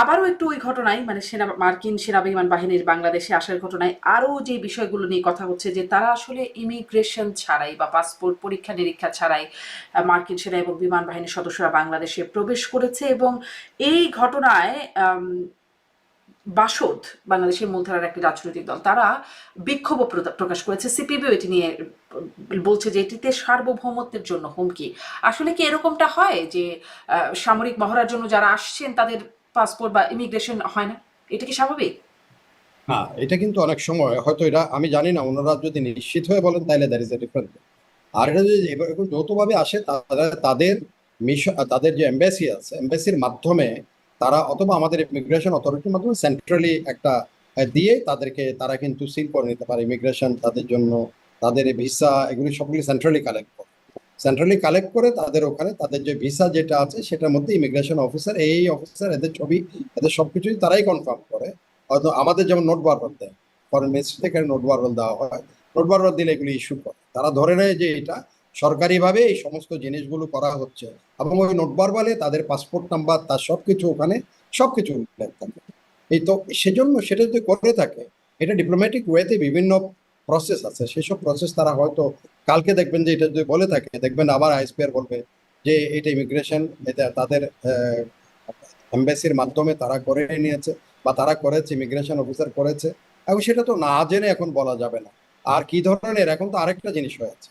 আবারও একটু ওই ঘটনায়, মানে মার্কিন সেনা বিমান বাহিনীর বাংলাদেশে আসার ঘটনায় আরও যে বিষয়গুলো নিয়ে কথা হচ্ছে, যে তারা আসলে ইমিগ্রেশন ছাড়াই বা পাসপোর্ট পরীক্ষা নিরীক্ষা ছাড়াই মার্কিন সেনা এবং বিমান বাহিনীর সদস্যরা বাংলাদেশে প্রবেশ করেছে, এবং এই ঘটনায় বাসদ, বাংলাদেশের মূলধারার একটি রাজনৈতিক দল, তারা বিক্ষোভ প্রকাশ করেছে। সিপিবিও এটি নিয়ে বলছে যে এটিতে সার্বভৌমত্বের জন্য হুমকি। আসলে কি এরকমটা হয় যে সামরিক মহড়ার জন্য যারা আসছেন তাদের পাসপোর্ট বা ইমিগ্রেশন হয় না? এটা কি স্বাভাবিক? হ্যাঁ, এটা কিন্তু অনেক সময় হয়তো, এটা আমি জানি না, ওনারা যদি নিশ্চিত হয়ে বলেন তাহলে দ্যার ইজ এ ডিফারেন্ট। আর এটা যদি এরকম যৌথভাবে আসে, তাদের মিশন, তাদের যে এম্বাসি আছে, এম্বাসির মাধ্যমে তারা অথবা আমাদের ইমিগ্রেশন অথরিটির মাধ্যমে সেন্ট্রালি একটা দিয়ে তাদেরকে, তারা কিন্তু সিল করে নিতে পারে ইমিগ্রেশন, তাদের জন্য তাদের ভিসা, এগুলি সবগুলি সেন্ট্রালি কালেক্ট করে তাদের ওখানে তাদের যে ভিসা যেটা আছে সেটার মধ্যে ইমিগ্রেশন অফিসার, এই অফিসার এদের ছবি, এদের সবকিছুই তারাই কনফার্ম করে। হয়তো আমাদের যেমন নোট বারবার দেয়, ফরেন মিনিস্ট্রি থেকে নোট বারবার দেওয়া হয়, নোট বারবার দিলে এগুলি ইস্যু করে, তারা ধরে নেয় যে এটা সরকারিভাবে এই সমস্ত জিনিসগুলো করা হচ্ছে, এবং ওই নোট বারবারে তাদের পাসপোর্ট নাম্বার, তার সবকিছু ওখানে সবকিছু উল্লেখ থাকে। এই তো সেজন্য সেটা যদি করে থাকে, এটা ডিপ্লোম্যাটিক ওয়েতে বিভিন্ন প্রসেস আছে, সেসব প্রসেস তারা হয়তো কালকে দেখবেন যে এটা যদি বলে থাকে, দেখবেন আবার আইএসপিআর বলবে যে এটা ইমিগ্রেশন, এটা তাদের এম্বাসির মাধ্যমে তারা করে নিয়েছে বা তারা করেছে, ইমিগ্রেশন অফিসার করেছে, এবং সেটা তো না জেনে এখন বলা যাবে না। আর কি ধরনের, এখন তো আরেকটা জিনিস হয়েছে,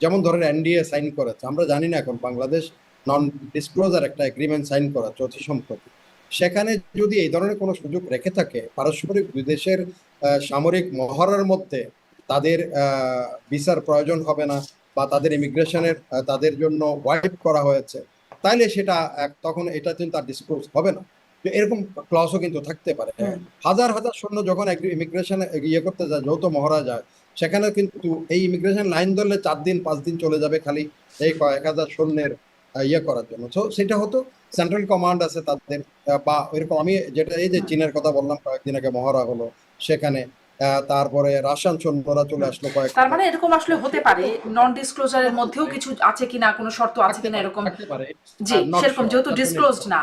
যেমন ধরেন এনডিএ সাইন করেছে, আমরা জানি না এখন বাংলাদেশ নন ডিসক্লোজার একটা এগ্রিমেন্ট সাইন করেছে অতি সম্প্রতি। সেখানে যদি এই ধরনের কোনো সুযোগ রেখে থাকে, পারস্পরিক দুই দেশের সামরিক মহড়ার মধ্যে তাদের ভিসার প্রয়োজন হবে না, বা তাদের ইমিগ্রেশনের তাদের জন্য ওয়াইপ করা হয়েছে, তাইলে সেটা তখন এটা কিন্তু আর ডিসক্লোজ হবে না। তো এরকম ক্লজও কিন্তু থাকতে পারে। হুম হাজার হাজার সৈন্য যখন ইমিগ্রেশন ইয়ে করতে যায়, যৌথ মহড়া যায়, সেখানে কিন্তু এই ইমিগ্রেশন লাইন ধরলে 4 দিন 5 দিন চলে যাবে খালি এই কয়েক হাজার সৈন্যের ইয়ে করার জন্য। তো সেটা হতো সেন্ট্রাল কমান্ড আছে তাদের, বা এরকম, আমি যেটা এই যে হুম চীনের কথা বললাম, কয়েকদিন আগে মহড়া হলো সেখানে, তারপরে রাশিয়ান সৈন্যরা চলে হুম। আসলো কয়েক তার হাজার। মানে এরকম আসলে তো হতে সেটা পারে, তো নন ডিসক্লোজারের থাকতে মধ্যেও পারে, কিছু আছে কিনা, কোনো শর্ত আছে থাকতে কিনা পারে, এরকম। থাকতে পারে। জি, নট সেরকম শিওর, যেহেতু দ্যাটস দ্য ডিসক্লোজড নেক্সট। না।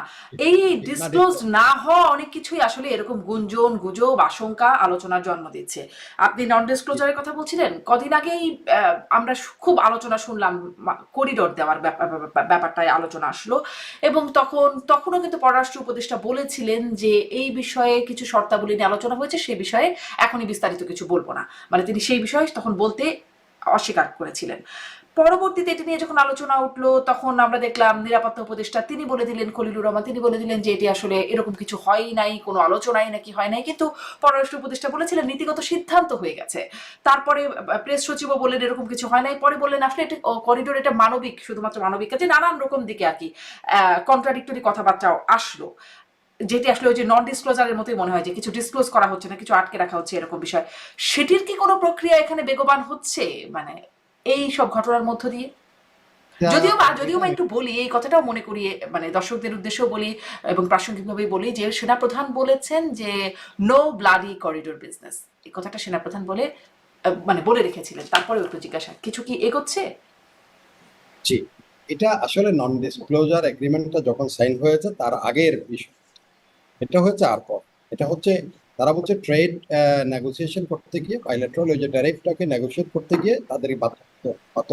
এই না, ডিসক্লোজড ডিসক্লোজ। না হওয়া অনেক কিছুই আসলে এরকম গুঞ্জন, গুজব, আশঙ্কা, আলোচনার জন্ম দিচ্ছে। আপনি নন ডিসক্লোজারের কথা বলছিলেন, কদিন আগেই আমরা খুব আলোচনা শুনলাম, করিডোর দেওয়ার ব্যাপারটায় আলোচনা আসলো, এবং তখনও কিন্তু পররাষ্ট্র উপদেষ্টা বলেছিলেন যে এই বিষয়ে কিছু শর্তাবলী নিয়ে আলোচনা হয়েছে, সেই বিষয়ে এখনই বিস্তারিত কিছু বলবো না, মানে তিনি সেই বিষয়ে তখন বলতে অস্বীকার করেছিলেন। পরবর্তীতে এটি নিয়ে যখন আলোচনা উঠলো, তখন আমরা দেখলাম নিরাপত্তা উপদেষ্টা তিনি বলে দিলেন, খলিলুর রহমান তিনি বলে দিলেন যে এটি আসলে এরকম কিছু হয়ই নাই, কোনো আলোচনাই নাকি হয় নাই, কিন্তু পররাষ্ট্র উপদেষ্টা বলেছিলেন নীতিগত সিদ্ধান্ত হয়ে গেছে। তারপরে প্রেস সচিবও বললেন এরকম কিছু হয় নাই, পরে বললেন আসলে এটা করিডোর, এটা মানবিক, শুধুমাত্র মানবিক কাজে, নানান রকম দিকে আর কি কন্ট্রাডিক্টরি কথাবার্তাও আসলো, যেটি আসলে ওই যে নন ডিসক্লোজারের মতোই মনে হয়, যে কিছু ডিসক্লোজ করা হচ্ছে না, কিছু আটকে রাখা হচ্ছে, এরকম বিষয়। সেটির কি কোনো প্রক্রিয়া এখানে বেগবান হচ্ছে, মানে এই সব ঘটনার মধ্য দিয়ে? যদিও বা এটা একটু বলি, এই কথাটাও মনে করিয়ে, মানে দর্শকদের উদ্দেশ্যেও বলি এবং প্রাসঙ্গিকভাবেই বলি, যে সেনাপ্রধান বলেছেন যে নো ব্লাডি করিডোর বিজনেস, এই কথাটা সেনাপ্রধান বলে মানে বলে রেখেছিলেন। তারপরে একটু জিজ্ঞাসা, কিছু কি এগোচ্ছে? জি, এটা আসলে নন ডিসক্লোজার এগ্রিমেন্টটা যখন সাইন হয়েছে তার আগের বিষয়, এটা হচ্ছে আর পর। এটা হচ্ছে, তারা বলছে ট্রেড নেগোসিয়েশন করতে গিয়ে, বাইলেটারাল ওই যে ট্যারিফটাকে নেগোসিয়েট করতে গিয়ে তাদেরই বাধ্য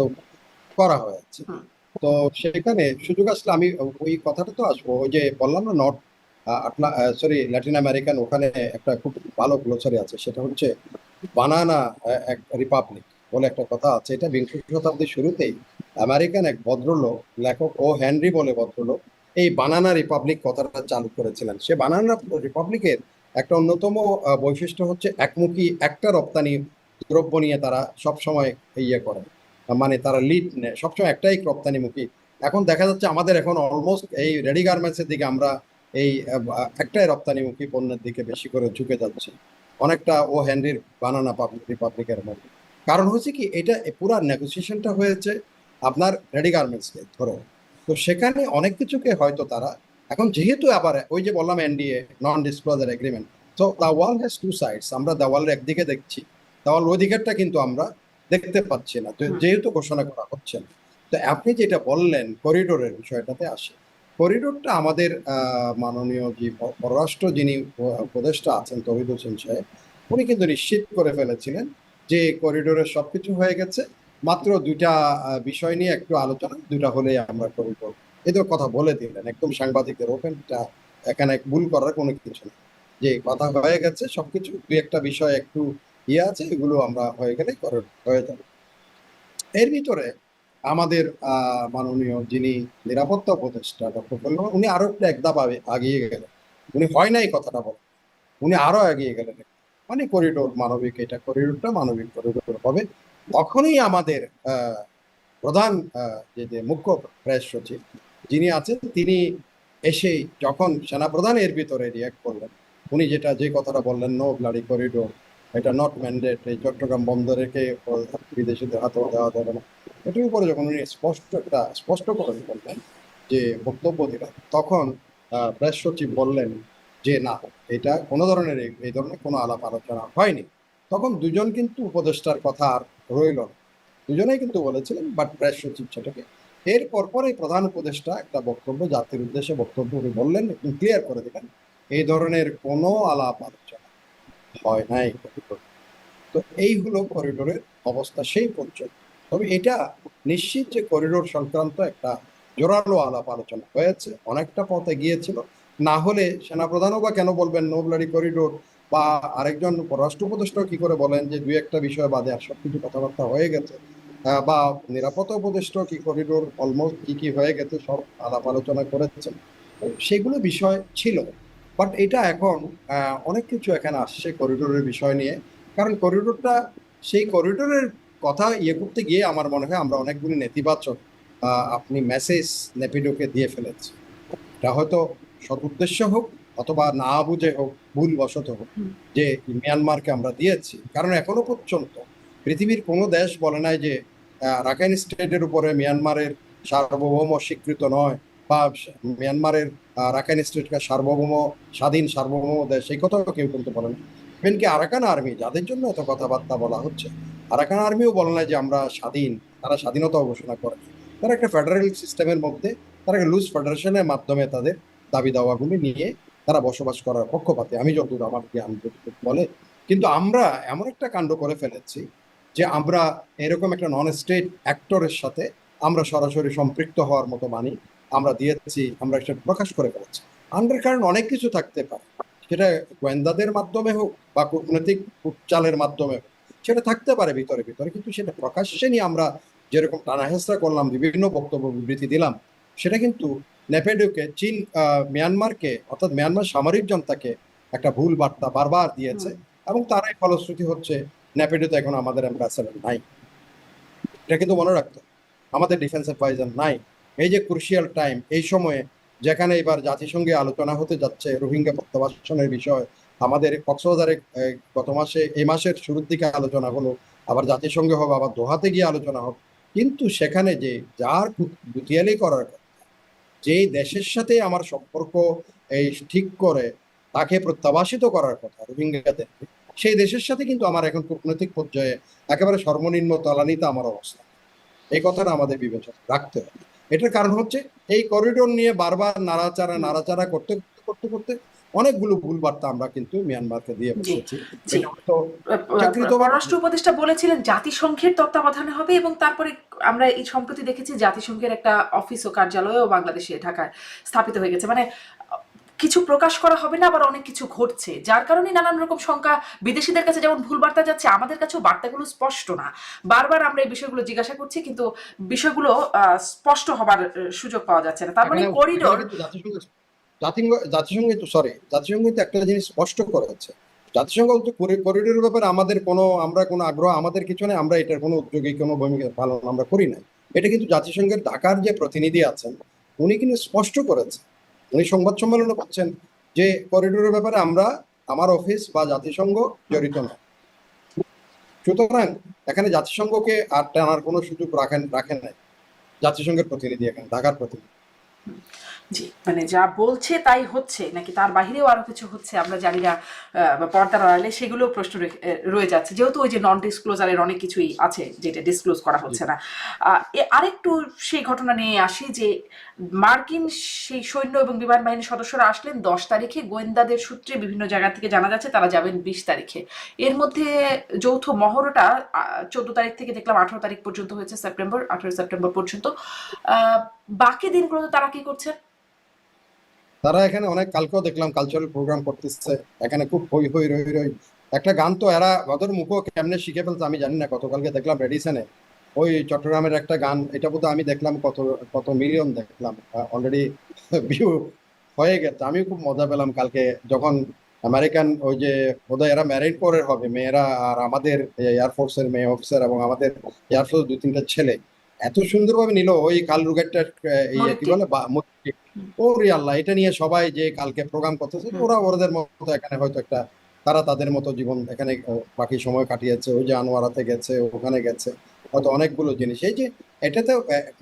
করা হয়েছে। হুম তো সেখানে সুযোগ আসলে আমি ওই কথাটা তো আসবো, ওই যে বললাম না, নর্থ সরি ল্যাটিন আমেরিকান, ওখানে একটা খুব ভালো গ্লোসারি আছে, সেটা হচ্ছে বানানা এক রিপাবলিক বলে একটা কথা আছে। এটা বিংশ শতাব্দীর শুরুতেই আমেরিকান এক ভদ্রলোক, লেখক ও হেনরি বলে ভদ্রলোক, এই বানানা রিপাবলিক কথাটা চালু করেছিলেন। সে বানানা রিপাবলিকের একটা অন্যতম বৈশিষ্ট্য হচ্ছে একমুখী একটা রপ্তানি দ্রব্য নিয়ে তারা সব সময় ইয়ে করে, মানে তারা লিড নেয়, সবসময় একটাই রপ্তানিমুখী এখন দেখা যাচ্ছে আমাদের এখন অলমোস্ট এই রেডি গার্মেন্টসের দিকে আমরা এই একটাই রপ্তানিমুখী পণ্যের দিকে বেশি করে ঝুঁকে যাচ্ছে, অনেকটা ও হেনরির বানানা রিপাবলিকের মতো। কারণ হচ্ছে কি, এটা পুরা নেগোসিয়েশনটা হয়েছে আপনার রেডি গার্মেন্টসকে ধরে। তো সেখানে অনেক কিছুকে হয়তো তারা এখন, যেহেতু আবার ওই যে বললাম এনডিএ, নন ডিসক্লোজার এগ্রিমেন্ট, তো the wall has to sides. আমরা দেওয়ালের একদিকে দেখছি, দেওয়াল ওই দিকেরটা কিন্তু আমরা দেখতে পাচ্ছি না, তো যেহেতু ঘোষণা করা হচ্ছে না। তো আপনি যেটা বললেন করিডোরের বিষয়টাতে আসে, করিডোরটা আমাদের মাননীয় যে পররাষ্ট্র যিনি উপদেষ্টা আছেন তৌহিদ হোসেন সাহেব, উনি কিন্তু নিশ্চিত করে ফেলেছিলেন যে করিডোরের সবকিছু হয়ে গেছে, মাত্র দুইটা বিষয় নিয়ে একটু আলোচনা, দুইটা হলেই আমরা করিডোর, এদের কথা বলে দিলেন একদম সাংবাদিকদের ওপেনটা, এখানে ভুল করার কোনো কিছু নেই, যে কথা হয়ে গেছে সবকিছু, দুই একটা বিষয় একটু ইয়ে আছে, এগুলো আমরা হয়ে গেলে হয়ে যাবে। এর ভিতরে আমাদের মাননীয় যিনি নিরাপত্তা উপদেষ্টা ডক্টর ফজলুল, উনি আরো এক ধাপ আগিয়ে গেলেন। উনি হয় নাই কথাটা বলেন, উনি আরো এগিয়ে গেলেন, মানে করিডোর মানবিক, এটা করিডোরটা মানবিক করিডোর হবে। তখনই আমাদের প্রধান যে মুখ্য প্রেস সচিব যিনি আছেন, তিনি এসেই যখন সেনাপ্রধান এর ভিতরে রিয়াক্ট করলেন, উনি যে কথাটা বললেন, নো ব্লাডি করিডোর, এটা নট ম্যান্ডেট, এই চট্টগ্রাম বন্দরকে বিদেশিদের হাতে দেওয়া যাবে না, এটার উপরে যখন উনি স্পষ্ট করে বললেন যে বক্তব্য দিলেন, তখন প্রেস সচিব বললেন যে না, এটা কোনো ধরনের এই ধরনের কোনো আলাপ আলোচনা হয়নি। তখন দুজন কিন্তু উপদেষ্টার কথা আর রইল না, দুজনেই কিন্তু বলেছিলেন, বাট প্রেস সচিব সেটাকে এর পরপরই প্রধান উপদেষ্টা একটা বক্তব্য, জাতির উদ্দেশ্যে বক্তব্য উনি বললেন, একটু ক্লিয়ার করে দিলেন এই ধরনের কোনো আলাপ আলোচনা হয় নাই। তো এই হলো করিডোরের অবস্থা সেই পর্যন্ত। তবে এটা নিশ্চিত যে করিডোর সংক্রান্ত একটা জোরালো আলাপ আলোচনা হয়েছে, অনেকটা পথে গিয়েছিল। না হলে সেনাপ্রধানও বা কেন বলবেন নো ব্লাডি করিডোর, বা আরেকজন পররাষ্ট্র উপদেষ্টাও কি করে বলেন যে দুই একটা বিষয় বাদে আর সবকিছু কথাবার্তা হয়ে গেছে, বা নিরাপত্তা উপদেষ্টাও কি করিডোর অলমোস্ট কি কি হয়ে গেছে সব আলাপ আলোচনা করেছেন, সেগুলো বিষয় ছিল। বাট এটা এখন অনেক কিছু এখানে আসছে করিডোরের বিষয় নিয়ে, কারণ করিডোরটা, সেই করিডোরের কথা ইয়ে করতে গিয়ে আমার মনে হয় আমরা অনেকগুলি নেতিবাচক আপনি মেসেজ নেপিডোকে দিয়ে ফেলেছি। এটা হয়তো সদুদ্দেশ্য হোক অথবা না বুঝে হোক, ভুল বশত হোক, যে মিয়ানমারকে আমরা দিয়েছি। কারণ এখনো পর্যন্ত পৃথিবীর কোনো দেশ বলে নাই যে রাখাইন স্টেটের উপরে মিয়ানমারের সার্বভৌম স্বীকৃত নয়, বা মিয়ানমারের রাখাইন স্টেটকে সার্বভৌম, স্বাধীন সার্বভৌম দেশ, এই কথাও কেউ কিন্তু বলে না। ইভেনকি আরাকান আর্মি, যাদের জন্য এত কথাবার্তা বলা হচ্ছে, আরাকান আর্মিও বলে না যে আমরা স্বাধীন, তারা স্বাধীনতা ঘোষণা করে। তারা একটা ফেডারেল সিস্টেমের মধ্যে, তারা একটা লুজ ফেডারেশনের মাধ্যমে তাদের দাবি দাওয়াগুলি নিয়ে তারা বসবাস করার পক্ষপাতী, আমি যতদূর আমার জ্ঞান বলে। কিন্তু আমরা এমন একটা কাণ্ড করে ফেলেছি যে আমরা এরকম একটা নন স্টেট অ্যাক্টরের সাথে আমরা সরাসরি সম্পৃক্ত হওয়ার মতো মানি আমরা দিয়েছি, আমরা সেটা প্রকাশ করে ফেলেছি। আন্ডার কারণ অনেক কিছু থাকতে পারে, সেটা গোয়েন্দাদের মাধ্যমে হোক বা কূটনৈতিক চালের মাধ্যমে হোক, সেটা থাকতে পারে ভিতরে ভিতরে, কিন্তু সেটা প্রকাশ্যে নিয়ে আমরা যেরকম টানাহেসরা করলাম, বিভিন্ন বক্তব্য বিবৃতি দিলাম, সেটা কিন্তু নেপেডোকে চীন, মিয়ানমারকে অর্থাৎ মিয়ানমার সামরিক জনতাকে একটা ভুল বার্তা বারবার দিয়েছে, এবং তারাই ফলশ্রুতি হচ্ছে নেপেডোতে এখন আমাদের অ্যাম্বাসেডর নাই। এটা কিন্তু মনে রাখতে, আমাদের ডিফেন্স অ্যাডভাইজার নাই। এই যে ক্রুশিয়াল টাইম, এই সময়ে যেখানে এবার জাতিসংঘে আলোচনা হতে যাচ্ছে রোহিঙ্গা প্রত্যাবাসনের বিষয়, আমাদের কক্সবাজারে গত মাসে, এই মাসের শুরুর দিকে আলোচনা হলো, আবার জাতিসংঘে হবে, আবার দোহাতে গিয়ে আলোচনা হবে, কিন্তু সেখানে যে যার গুতিয়ালি করার কথা, যেই দেশের সাথে আমার সম্পর্ক এই ঠিক করে তাকে প্রত্যাবাসিত করার কথা রোহিঙ্গাদের, সেই দেশের সাথে কিন্তু আমার এখন কূটনৈতিক পর্যায়ে একেবারে সর্বনিম্ন তলানিতে আমার অবস্থা। এই কথাটা আমাদের বিবেচনা রাখতে হবে। এটার কারণ হচ্ছে এই করিডোর নিয়ে বারবার নাড়াচাড়া করতে করতে করতে অনেকগুলো ভুল বার্তা আমরা কিন্তু মিয়ানমারকে দিয়ে বসেছি। পররাষ্ট্র উপদেষ্টা বলেছিলেন জাতিসংঘের তত্ত্বাবধানে হবে, এবং তারপরে আমরা এই সম্প্রতি দেখেছি জাতিসংঘের একটা অফিস ও কার্যালয়ও বাংলাদেশে ঢাকায় স্থাপিত হয়ে গেছে। মানে কিছু প্রকাশ করা হবে না, আবার অনেক কিছু ঘটছে, যার কারণে নানান রকম শঙ্কা বিদেশিদের কাছে যেমন ভুল বার্তা যাচ্ছে, আমাদের কাছেও বার্তাগুলো স্পষ্ট না। বারবার আমরা এই বিষয়গুলো জিজ্ঞাসা করছি, কিন্তু বিষয়গুলো স্পষ্ট হবার সুযোগ পাওয়া যাচ্ছে না। তার মানে করিডোর, জাতিসংঘ তো জাতিসংঘ তো একটা জিনিস স্পষ্ট করেছে, জাতিসংঘ তো করিডোরের ব্যাপারে আমাদের কোনো, আমরা কোনো আগ্রহ আমাদের কিছু নেই, আমরা এটার কোনো উদ্যোগী কোনো ভূমিকা পালন আমরা করি নাই। এটা কিন্তু জাতিসংঘের ঢাকার যে প্রতিনিধি আছেন উনি কিন্তু স্পষ্ট করেছেন, উনি সংবাদ সম্মেলনে বলছেন যে করিডোরের ব্যাপারে আমার অফিস বা জাতিসংঘ জড়িত না। সুতরাং এখানে জাতিসংঘকে আর টানার কোনো সুযোগ রাখেন নাই জাতিসংঘের প্রতিনিধি, এখানে ঢাকার প্রতিনিধি। জি, মানে যা বলছে তাই হচ্ছে নাকি তার বাহিরেও আরো কিছু হচ্ছে আমরা জানি না, বা পর্দার আড়ালে সেগুলো প্রশ্ন রয়ে যাচ্ছে, যেহেতু ওই যে নন ডিসক্লোজারের অনেক কিছুই আছে যেটা ডিসক্লোজ করা হচ্ছে না। আরেকটু সেই ঘটনা নিয়ে আসি যে মার্কিন সেই সৈন্য এবং বিমান বাহিনীর সদস্যরা আসলেন 10 তারিখে, গোয়েন্দাদের সূত্রে বিভিন্ন জায়গা থেকে জানা যাচ্ছে তারা যাবেন 20 তারিখে। এর মধ্যে যৌথ মহড়াটা 14 তারিখ থেকে দেখলাম 18 তারিখ পর্যন্ত হয়েছে, 18 সেপ্টেম্বর পর্যন্ত। বাকি দিনগুলোতে তারা কি করছেন? তারা এখানে কালকেও দেখলাম কালচারাল প্রোগ্রাম করতেছে, এখানে খুব হই হই রই রই। একটা গান তো এরা ওদের মুখও কেমনে শিখে ফেলছে আমি জানি না। গতকালকে দেখলাম রেডিসনে ওই চট্টগ্রামের একটা গান, এটা বোধহয় আমি দেখলাম কত কত মিলিয়ন দেখলাম অলরেডি ভিউ হয়ে গেছে। আমিও খুব মজা পেলাম কালকে যখন আমেরিকান ওই যে বোধহয় এরা ম্যারিন কোরের হবে মেয়েরা, আর আমাদের এয়ারফোর্সের মেয়ে অফিসার এবং আমাদের এয়ারফোর্স 2-3টা ছেলে এত সুন্দরভাবে নিল ওই কালরুগেটটার কি বলে ওরে আল্লাহ, এটা নিয়ে সবাই যে কালকে প্রোগ্রাম করতেছে ওরা ওদের মতো এখানে হয়তো একটা তারা তাদের মতো জীবন এখানে বাকি সময় কাটিয়েছে। ওই যে আনোয়ারাতে গেছে, ওখানে গেছে, হয়তো অনেকগুলো জিনিস এই যে এটাতে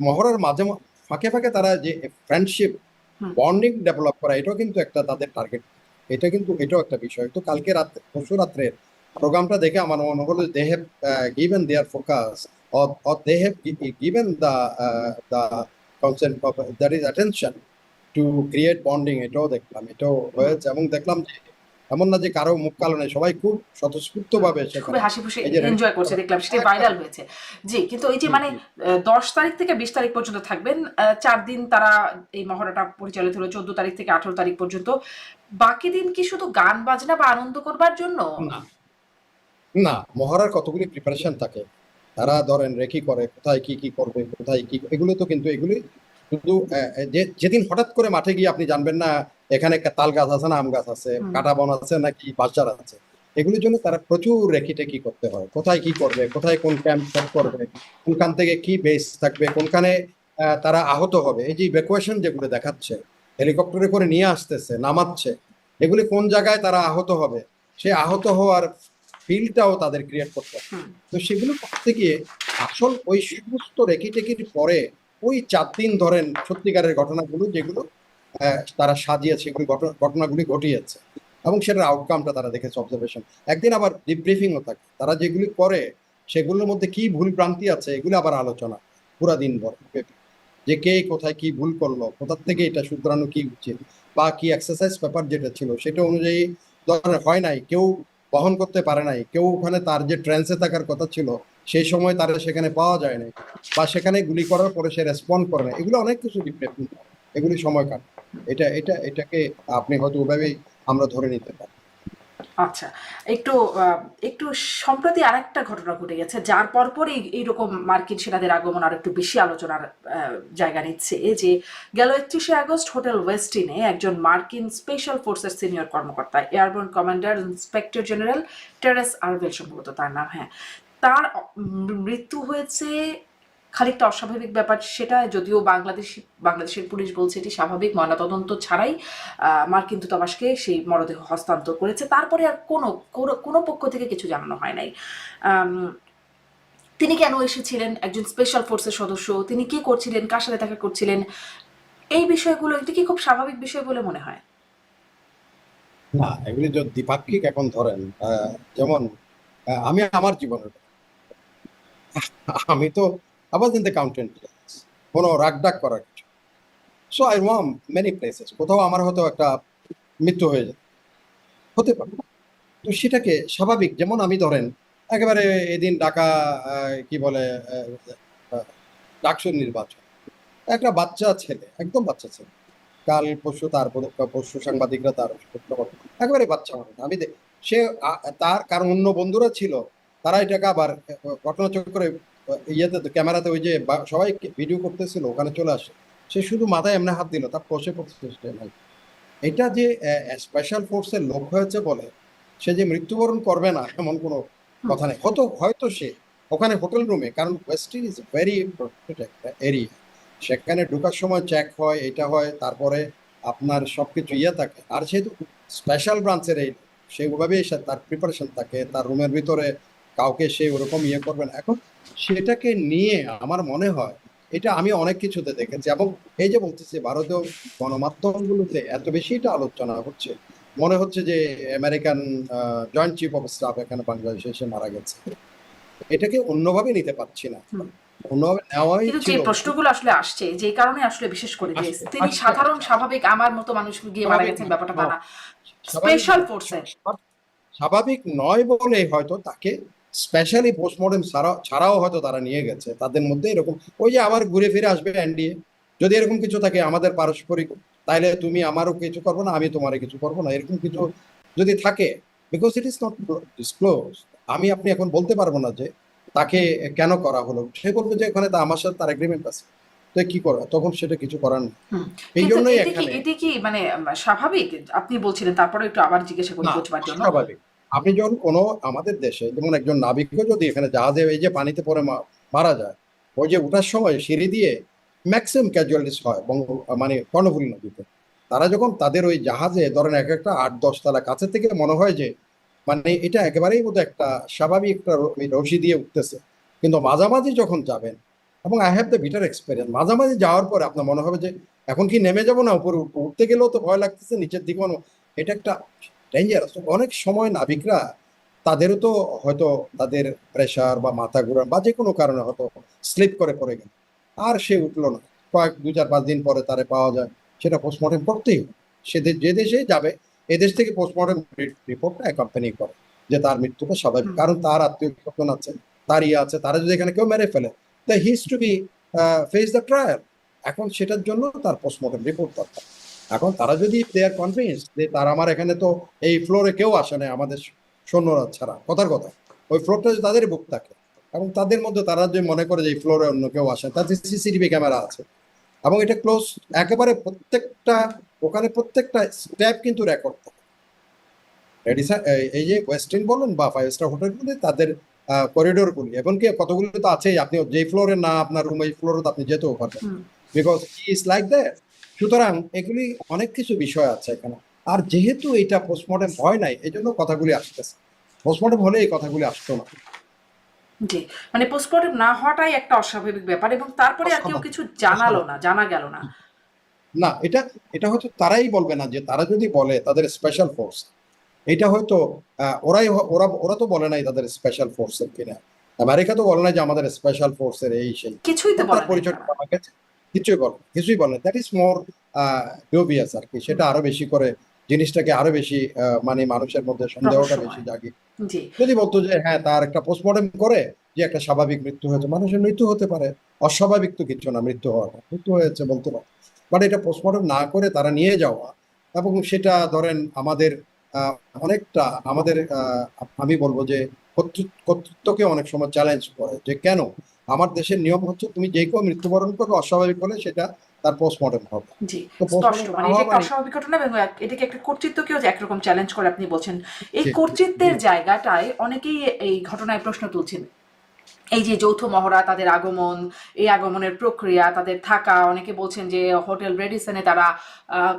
মহড়ার মাঝে ফাঁকে ফাঁকে তারা যে ফ্রেন্ডশিপ বন্ডিং ডেভেলপ করা, এটাও কিন্তু একটা তাদের টার্গেট। এটাও একটা বিষয়। তো কালকে রাত পরশু রাত্রের প্রোগ্রামটা দেখে আমার মনে হলো they have given their focus or they have given the concept of that is attention to create bonding. এটাও দেখলাম, এটাও হয়েছে। এবং দেখলাম যে এমন না যে কারো মুখ কালো নেই, সবাই খুব স্বতঃস্ফূর্ত ভাবে খুবই হাসি খুশি এই যে এনজয় করছে, দেখলাম সেটা ভাইরাল হয়েছে। জি, কিন্তু এই যে মানে 10 তারিখ থেকে 20 তারিখ পর্যন্ত থাকবেন, 4 দিন তারা এই মহড়াটা পরিচালিত হলো, 14 তারিখ থেকে 18 তারিখ পর্যন্ত। বাকি দিন কি শুধু গান বাজনা বা আনন্দ করবার জন্য? না না, মহড়ার কতগুলি প্রিপারেশন থাকে। তারা ধরেন রেকি করে কোথায় কি কি করবে, কোথায় কি, এগুলো তো কিন্তু এগুলি শুধু যেদিন হঠাৎ করে মাঠে গিয়ে আপনি জানবেন না এখানে তাল গাছ আছে না আম গাছ আছে, কাঁটা বন আছে নাকি বাঁশঝাড় আছে, এগুলির জন্য তারা প্রচুর রেকি টেকি করতে হয়। কোথায় কি করবে, কোথায় কোন ক্যাম্প সেট করবে, কোনখান থেকে কি বেস থাকবে, কোনখানে তারা আহত হবে। এই যে ইভ্যাকুয়েশন যেগুলো দেখাচ্ছে, হেলিকপ্টারে করে নিয়ে আসতেছে, নামাচ্ছে, এগুলি কোন জায়গায় তারা আহত হবে, সে আহত হওয়ার ফিলটাও তাদের ক্রিয়েট করতে হবে। তো সেগুলো করতে গিয়ে আসল ওই সমস্ত রেকি টেকির পরে ওই 4 দিন ধরেন সত্যিকারের ঘটনাগুলো যেগুলো তারা সাজিয়েছে, সেগুলি ঘটনাগুলি ঘটিয়েছে এবং সেটার আউটকামটা তারা দেখেছে, অবজারভেশন। একদিন আবার ডিব্রিফিংও থাকে, তারা যেগুলি করে সেগুলোর মধ্যে কি ভুল ভ্রান্তি আছে এগুলো আবার আলোচনা পুরা দিন ভর, যে কে কোথায় কি ভুল করলো, কোথা থেকে এটা শুধরানো কি উচিত, বা কি এক্সারসাইজ পেপার যেটা ছিল সেটা অনুযায়ী ধরনের হয় নাই, কেউ বহন করতে পারে নাই, কেউ ওখানে তার যে ট্রেন্সে থাকার কথা ছিল সেই সময় তারা সেখানে পাওয়া যায় নাই, বা সেখানে গুলি করার পরে সে রেসপন্ড করে না, এগুলো অনেক কিছু এগুলি সময় কাটে। এটাকে আপনি হয়তো ওভাবেই আমরা ধরে নিতে পারি। আচ্ছা, একটু একটু সম্প্রতি আরেকটা ঘটনা ঘটে গেছে যার পরপরই এইরকম মার্কিন সেনাদের আগমন আর একটু বেশি আলোচনার জায়গা নিচ্ছে। এই যে গেল 31শে আগস্ট হোটেল ওয়েস্টিনে একজন মার্কিন স্পেশাল ফোর্সের সিনিয়র কর্মকর্তা, airborne commander inspector general terrace Arvel সম্ভবত তার নাম, হ্যাঁ, তার মৃত্যু হয়েছে। খানিকটা অস্বাভাবিক ব্যাপার সেটা, যদিও বাংলাদেশের পুলিশ বলছে এটি স্বাভাবিক, ময়নাতদন্ত ছাড়াই মার্কিন দূতাবাসকে সেই মরদেহ হস্তান্তর করেছে। তারপরে আর কোনো পক্ষ থেকে কিছু জানানো হয় নাই। তিনি কেন এসেছিলেন, একজন স্পেশাল ফোর্সের সদস্য, তিনি কি করছিলেন, কার সাথে দেখা করছিলেন, এই বিষয়গুলো এটি কি খুব স্বাভাবিক বিষয় বলে মনে হয়? না, এগুলি যদি দ্বিপাক্ষিক এখন ধরেন যেমন আমি আমার জীবনের আমি তো আবার কিন্তু অ্যাকাউন্টেন্ট, কোনো রাগডাক করার কিছু। So I warm many places, কোথাও আমার হয়তো একটা মৃত্যু হয়ে যায়, হতে পারে। তো সেটাকে স্বাভাবিক, যেমন আমি ধরেন একেবারে এদিন ঢাকা কি বলে ডাকসুর নির্বাচন, একটা বাচ্চা ছেলে, একদম বাচ্চা ছেলে, কাল পরশু পরশু সাংবাদিকরা তার একেবারে বাচ্চা মানুষ, সে তার কারণ অন্য বন্ধুরা ছিল, তারা এটাকে আবার ঘটনাচক্রে ইয়েতে ক্যামেরাতে ওই যে সবাই ভিডিও করতেছিল ওখানে চলে আসে, সে শুধু মাথায় এমনি হাত দিল, তার কষে পড়ছে। এটা যে স্পেশাল ফোর্সের লোক হয়েছে বলে সে যে মৃত্যুবরণ করবে না এমন কোনো কথা নেই। হয়তো সে ওখানে হোটেল রুমে, কারণ ওয়েস্ট ইজ ভেরি প্রোটেক্টেড একটা এরিয়া, সেখানে ঢোকার সময় চেক হয়, এটা হয়, তারপরে আপনার সবকিছু ইয়ে থাকে। আর যেহেতু স্পেশাল ব্রাঞ্চের এই সেইভাবেই তার প্রিপারেশন থাকে, তার রুমের ভিতরে কাউকে সে ওরকম ইয়ে করবেন। এখন সেটাকে নিয়ে আমার মনে হয় এটা আমি অনেক কিছুতে দেখেছি, এবং এই যে বলতেছি ভারতীয় গণমাধ্যমগুলোতে এত বেশি এটা আলোচনা হচ্ছে, মনে হচ্ছে যে American joint chief of staff এখানে বাংলাদেশে এসে মারা গেছে। এটাকে অন্যভাবে নিতে পারছি না, হুম। অন্যভাবে নেওয়াই কিন্তু যে ছিল প্রশ্নগুলো আসলে আসছে, যে কারণে আসলে বিশেষ করে যে আসছে তিনি আসছে সাধারণ আসছে স্বাভাবিক আমার মতো মানুষ গিয়ে মারা স্বাভাবিক গেছেন নয়, ব্যাপারটা তা না, স্বাভাবিক স্পেশাল নয়, ফোর্সের। স্বাভাবিক নয় বলে হয়তো তাকে স্পেশালি পোস্টমর্টেম ছাড়াও হয়তো তারা নিয়ে গেছে। তাদের মধ্যে এরকম ওই যে আবার ঘুরে ফিরে আসবে এনডিএ, যদি এরকম কিছু থাকে আমাদের পারস্পরিক, তাইলে তুমি আমারও কিছু করবো না, আমি তোমারও কিছু করবো না, এরকম কিছু যদি থাকে, because it is not disclose, আমি আপনি এখন বলতে পারবো না যে তাকে কেন করা হলো। সে বলবে যে ওখানে তো আমার সাথে তার এগ্রিমেন্ট আছে, তো কি করা, তখন সেটা কিছু করার নেই। হুম। এই কিন্তু জন্যই এটি কি এখানে এটি কি মানে স্বাভাবিক? আপনি বলছিলেন, তারপরে একটু আবার জিজ্ঞাসা করি না, বোঝবার জন্য। অস্বাভাবিক। আপনি যখন কোনো আমাদের দেশে যেমন একজন নাবিকও যদি এখানে জাহাজে এই যে পানিতে পড়ে মারা যায়, ওই যে ওঠার সময় সিঁড়ি দিয়ে ম্যাক্সিমাম ক্যাজুয়ালিটিস হয় মানে কর্ণফুলী নদীতে, তারা যখন তাদের ওই জাহাজে ধরেন এক একটা 8-10 তলা কাছে থেকে মনে হয় যে মানে এটা একেবারেই মতো একটা স্বাভাবিক একটা রশি দিয়ে উঠতেছে, কিন্তু মাঝামাঝি যখন যাবেন, এবং I have the bitter experience, মাঝামাঝি যাওয়ার পরে আপনার মনে হবে যে এখন কি নেমে যাবো না, উপরে উঠতে গেলেও তো ভয় লাগতেছে, নিচের দিকে এটা একটা ডেঞ্জারাস। অনেক সময় নাবিকরা তাদেরও তো হয়তো তাদের প্রেশার বা মাথা ঘুরান বা যে কোনো কারণে হয়তো স্লিপ করে পড়ে গেল, আর সে উঠলো না, 2-4-5 দিন পরে তারে পাওয়া যায়, সেটা পোস্টমর্টেম করতেই হবে। যে দেশে যাবে এদেশ থেকে পোস্টমর্টেম রিপোর্টটা অ্যাকম্পানি করে যে তার মৃত্যুটা স্বাভাবিক, হুম। কারণ তার আত্মীয় স্বজন আছে, তার ইয়ে আছে, তারা যদি এখানে কেউ মেরে ফেলে তা his to be face the trial. এখন সেটার জন্য তার পোস্টমর্টেম রিপোর্ট দরকার। এখন তারা যদি দে আর কনভিন্স যে তার আমার এখানে তো এই ফ্লোরে কেউ আসে না আমাদের সৈন্যরা ছাড়া, কথার কথা ওই ফ্লোরটা তাদের বুক থাকে, এবং তাদের মধ্যে তারা যে মনে করে যে এই ফ্লোরে অন্য কেউ আসে, তাতে সিসিটিভি ক্যামেরা আছে, এবং এটা ক্লোজ একেবারে প্রত্যেকটা, ওখানে প্রত্যেকটা স্টেপ কিন্তু রেকর্ড থাকে। এই যে ওয়েস্টিন বলেন বা 5 স্টার হোটেলগুলি তাদের করিডোরগুলি এমনকি কতগুলো তো আছেই, আপনি যেই ফ্লোরে না আপনার রুম এই ফ্লোরে আপনি যেতেও পারবেন, হুম। Because is like that. সুতরাং এগুলি অনেক কিছু বিষয় আছে এখানে। আর যেহেতু এটা পোস্টমর্টেম হয় নাই, এই জন্য কথাগুলি আসতেছে, পোস্টমর্টেম হলে এই কথাগুলি আসতো না। জি, মানে পোস্টমর্টেম না হওয়াটাই একটা অস্বাভাবিক ব্যাপার, এবং তারপরে আর কেউ অস্বাভাবিক, কিছু জানালো না, অস্বাভাবিক। জানা গেল না। না, এটা এটা হয়তো তারাই বলবে না, যে তারা যদি বলে তাদের স্পেশাল ফোর্স, এটা হয়তো ওরা তো বলে নাই তাদের স্পেশাল ফোর্সের কিনা, আমেরিকা তো বলে নাই যে আমাদের স্পেশাল ফোর্সের এই সেই, কিছুই তো তার বলে নাই পরিচয়টা তারা। পাওয়া গেছে, কিছুই বলে, দ্যাট ইজ মোর ডিউবিয়াস আর কি। হুম। সেটা আরো বেশি করে জিনিসটাকে আরো বেশি মানে মানুষের মধ্যে সন্দেহটা বেশি রহস্যময়। জাগে। জি। যদি বলতো যে হ্যাঁ তার একটা পোস্টমর্টেম করে যে একটা স্বাভাবিক মৃত্যু হয়েছে, মানুষের মৃত্যু হতে পারে, অস্বাভাবিক তো কিছু না মৃত্যু হওয়াটা, মৃত্যু হয়েছে বলতে পারে, বাট এটা পোস্টমর্টেম না করে তারা নিয়ে যাওয়া, এবং সেটা ধরেন আমাদের আহ, অনেকটা আমাদের আমি বলবো যে কর্তৃত্বকে অনেক সময় চ্যালেঞ্জ করে, যে কেন আমার দেশের নিয়ম হচ্ছে তুমি যে কেউ মৃত্যুবরণ করবে অস্বাভাবিক হলে সেটা তার পোস্টমর্টেম হবে, জি, তো স্পষ্ট। পোস্টমর্টেম না মানে এটা হওয়া একটা মানে অস্বাভাবিক ঘটনা, এবং এটাকে একটা কর্তৃত্বকেও যে একরকম চ্যালেঞ্জ করে আপনি বলছেন। এই জি, জি, কর্তৃত্বের জায়গাটায় অনেকেই এই ঘটনায় প্রশ্ন তুলছেন। এই যে যৌথ মহড়া, তাদের আগমন, এই আগমনের প্রক্রিয়া, তাদের থাকা, অনেকে বলছেন যে হোটেল রেডিসনে তারা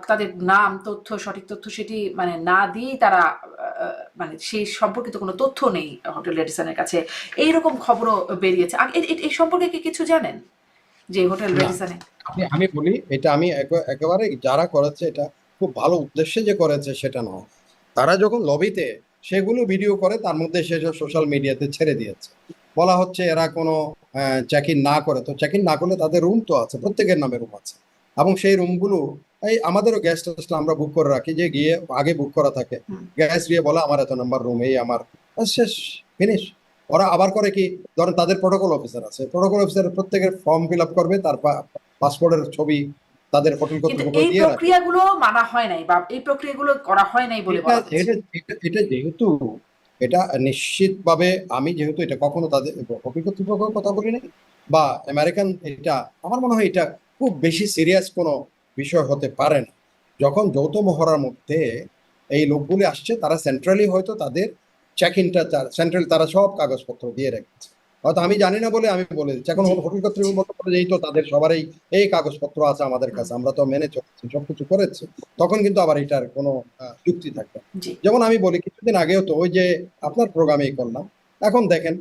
তাদের নাম, তথ্য, সঠিক তথ্য সেটি মানে না দিয়েই তারা মানে সেই সম্পর্কিত কোনো তথ্য নেই হোটেল রেডিসনের কাছে, এইরকম খবরও বেরিয়েছে। এই সম্পর্কে কি কিছু জানেন যে হোটেল না, রেডিসনে? আমি বলি এটা আমি একেবারে যারা করেছে এটা খুব ভালো উদ্দেশ্যে যে করেছে সেটা নয়, তারা যখন লবিতে সেগুলো ভিডিও করে তার মধ্যে সেসব সোশ্যাল মিডিয়াতে ছেড়ে দিয়েছে, বলা হচ্ছে এরা কোনো চেক ইন না করে, তো চেক ইন না করলে তাদের রুম তো আছে, প্রত্যেকের নামে রুম আছে, এবং সেই রুমগুলো এই আমাদেরও গেস্ট আসলে আমরা বুক করে রাখি, যে গিয়ে আগে বুক করা থাকে, হুম। গ্যাস দিয়ে বলে আমার এত নাম্বার রুম, এই আমার, ব্যাস শেষ, ফিনিশ। ওরা আবার করে কি, ধরেন তাদের প্রোটোকল অফিসার আছে, প্রোটোকল অফিসার প্রত্যেকের ফর্ম ফিল আপ করবে, তার পাসপোর্টের ছবি তাদের হোটেল কিন্তু কর্তৃপক্ষ এই দিয়ে রাখে। প্রক্রিয়াগুলো মানা হয় নাই, বা এই প্রক্রিয়াগুলো করা হয় নাই বলে এটা বলা হচ্ছে। এটা এটা এটা যেহেতু এটা নিশ্চিতভাবে, আমি যেহেতু এটা কখনো তাদের হোটেল কর্তৃপক্ষের কথা বলি নাই বা আমেরিকান, এটা আমার মনে হয় এটা খুব বেশি সিরিয়াস কোনো বিষয় হতে পারে না। যখন যৌথ মহড়ার মধ্যে এই লোকগুলি আসছে, তারা সেন্ট্রালি হয়তো তাদের চেক ইনটা সেন্ট্রাল, তারা সব কাগজপত্র দিয়ে রেখেছে, হয়তো আমি জানি না বলে আমি বলে দিচ্ছি। এখন জি হোটেল জি কর্তৃপক্ষ মনে করে যে এই তো তাদের সবারই এই কাগজপত্র আছে আমাদের হুম, কাছে, আমরা তো মেনে চলছি, সবকিছু করেছি, তখন কিন্তু আবার এটার কোনো যুক্তি থাকবে না। জি যেমন আমি বলি, কিছুদিন আগেও তো ওই যে আপনার প্রোগ্রামেই করলাম, এখন দেখেন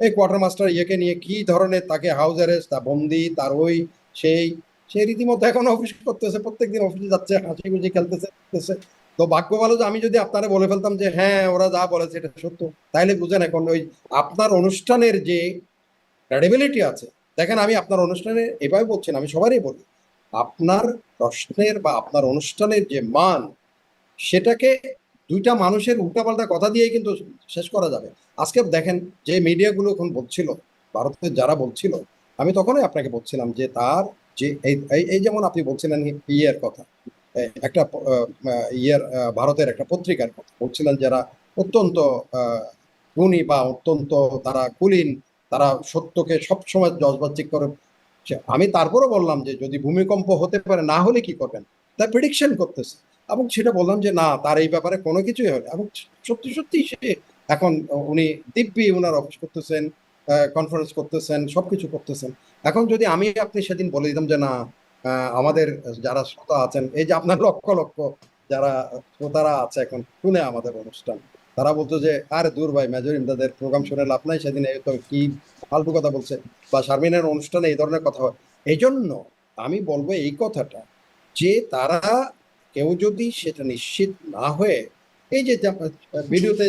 এই কোয়ার্টার মাস্টার ইয়েকে নিয়ে কি ধরনের, তাকে হাউস অ্যারেস্ট, তা বন্দি, তার ওই সেই সেই রীতিমতো এখন অফিস করতেছে, প্রত্যেকদিন অফিসে যাচ্ছে, হাসি খুশি খেলতেছে। তো ভাগ্য ভালো যে আমি যদি আপনারা বলে ফেলতাম যে হ্যাঁ ওরা যা বলেছে এটা সত্য, তাইলে বুঝেন এখন ওই আপনার অনুষ্ঠানের যে ক্রেডিবিলিটি আছে। দেখেন আমি আপনার অনুষ্ঠানে এভাবে বলছি না, আমি সবারই বলি, আপনার প্রশ্নের বা আপনার অনুষ্ঠানের যে মান, সেটাকে দুইটা মানুষের উল্টাপাল্টা কথা দিয়েই কিন্তু শেষ করা যাবে। আজকে দেখেন যে মিডিয়াগুলো এখন বলছিল, ভারতের যারা বলছিল, আমি তখনই আপনাকে বলছিলাম যে তার যে এই এই এই যেমন আপনি বলছিলেন ইয়ের কথা, একটা ইয়ের ভারতের একটা পত্রিকার কথা বলছিলেন, যারা অত্যন্ত গুণী বা অত্যন্ত তারা কুলীন, তারা সত্যকে সবসময় জজবাজি করে। আমি তারপরও বললাম যে যদি ভূমিকম্প হতে পারে, না হলে কি করবেন, তা প্রেডিকশন করতেছে। এবং সেটা বললাম যে না, তার এই ব্যাপারে কোনো কিছুই হবে, এবং সত্যি সত্যি সে এখন উনি দিব্যি উনার অফিস করতেছেন, কনফারেন্স করতেছেন, সবকিছু করতেছেন। এখন যদি আমি আপনি সেদিন বলে দিতাম যে না, আমাদের যারা শ্রোতা আছেন, এই যে আপনার লক্ষ লক্ষ যারা শ্রোতারা আছে এখন শুনে আমাদের অনুষ্ঠান, তারা বলতো যে আরে দূর ভাই, মেজর ইমদাদের প্রোগ্রাম শুনে লাভ নাই, সেদিন এই তো কি ফালতু কথা বলছে, বা শারমিনের অনুষ্ঠানে এই ধরনের কথা হয়। এই জন্য আমি বলবো এই কথাটা, যে তারা কেউ যদি সেটা নিশ্চিত না হয়ে, এই যে জি ভিডিওতে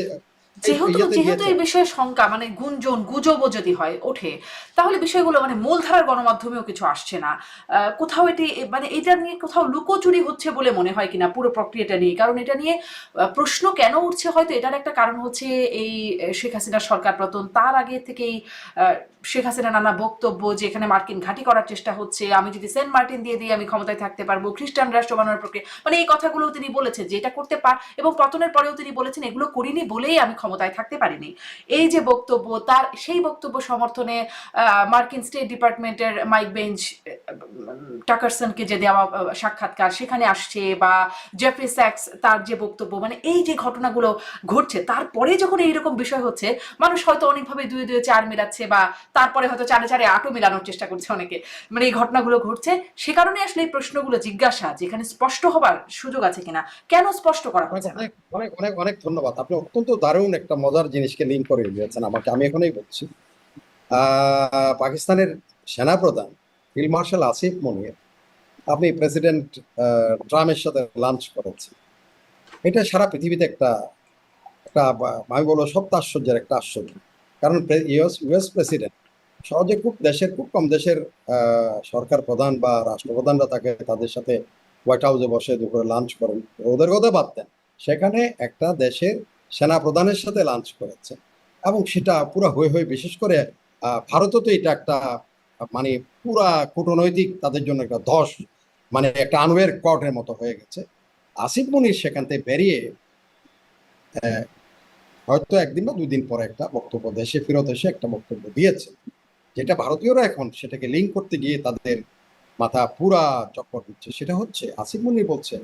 এই যেহেতু ইয়েতে যেহেতু দিয়েছে। এই বিষয়ে শঙ্কা মানে গুঞ্জন গুজবও যদি হয় ওঠে, তাহলে বিষয়গুলো মানে মূলধারার গণমাধ্যমেও কিছু আসছে না। কোথাও এটি মানে এটা নিয়ে কোথাও লুকোচুরি হচ্ছে বলে মনে হয় কিনা পুরো প্রক্রিয়াটা নিয়ে, কারণ এটা নিয়ে প্রশ্ন কেন উঠছে, হয়তো এটার একটা কারণ হচ্ছে এই শেখ হাসিনার সরকার পতন, তার আগে থেকেই শেখ হাসিনা নানা বক্তব্য যে এখানে মার্কিন ঘাঁটি করার চেষ্টা হচ্ছে, আমি যদি সেন্ট মার্টিন দিয়ে দিই আমি ক্ষমতায় থাকতে পারবো, খ্রিস্টান রাষ্ট্র বানানোর প্রক্রিয়া, মানে এই কথাগুলো তিনি বলেছেন যে এটা করতে পার, এবং পতনের পরেও তিনি বলেছেন এগুলো করিনি বলেই আমি ক্ষমতায় থাকতে পারিনি। এই যে বক্তব্য, তার সেই বক্তব্য সমর্থনে মার্কিন স্টেট ডিপার্টমেন্টের মাইক বেঞ্চ টাকারসনকে যে দেওয়া সাক্ষাৎকার সেখানে আসছে, বা জেফ্রি স্যাক্স তার যে বক্তব্য, মানে এই যে ঘটনাগুলো ঘটছে, তারপরে যখন এইরকম বিষয় হচ্ছে, মানুষ হয়তো অনেকভাবে দুয়ে দুয়ে চার মিলাচ্ছে, বা তারপরে হয়তো চারে চারে আটও মিলানোর চেষ্টা করছে অনেকে, মানে এই ঘটনাগুলো ঘটছে, সে কারণে আসলে এই প্রশ্নগুলো জিজ্ঞাসা যেখানে স্পষ্ট হবার সুযোগ আছে কিনা, কেন স্পষ্ট করা অনেক হচ্ছে না। অনেক অনেক অনেক অনেক ধন্যবাদ, আপনি অত্যন্ত দারুণ একটা মজার জিনিসকে লিঙ্ক করে দিয়েছেন আমাকে। আমি এখনই বলছি, পাকিস্তানের সেনাপ্রধান ফিল্ড মার্শাল আসিফ মনির, আপনি প্রেসিডেন্ট ট্রাম্পের সাথে লাঞ্চ করেছেন। এটা সারা পৃথিবীতে একটা একটা আমি বলবো সপ্তাহ আশ্চর্যের একটা আশ্চর্য। কারণ ইউএস প্রেসিডেন্ট সহজে খুব কম দেশের সরকার প্রধান বা রাষ্ট্রপ্রধানরা তাকে তাদের সাথে হোয়াইট হাউসে বসে দুপুরে লাঞ্চ করেন, ওদের কথা বাদ দেন, সেখানে একটা দেশের সেনা প্রধানের সাথে লাঞ্চ করেছে, এবং সেটা পুরো হয়ে হয়ে, বিশেষ করে ভারতও তো এটা একটা মানে পুরা কূটনৈতিক তাদের জন্য একটা ধস, মানে একটা আনওয়ের কর্ডের মতো হয়ে গেছে। আসিফ মুনির সেখান থেকে বেরিয়ে হয়তো একদিন বা দুই দিন পরে একটা বক্তব্য, দেশে ফেরত এসে একটা বক্তব্য দিয়েছে, যেটা ভারতীয়রা এখন সেটাকে লিঙ্ক করতে গিয়ে তাদের মাথা পুরা চক্কর দিচ্ছে। সেটা হচ্ছে আসিফ মুনি বলছেন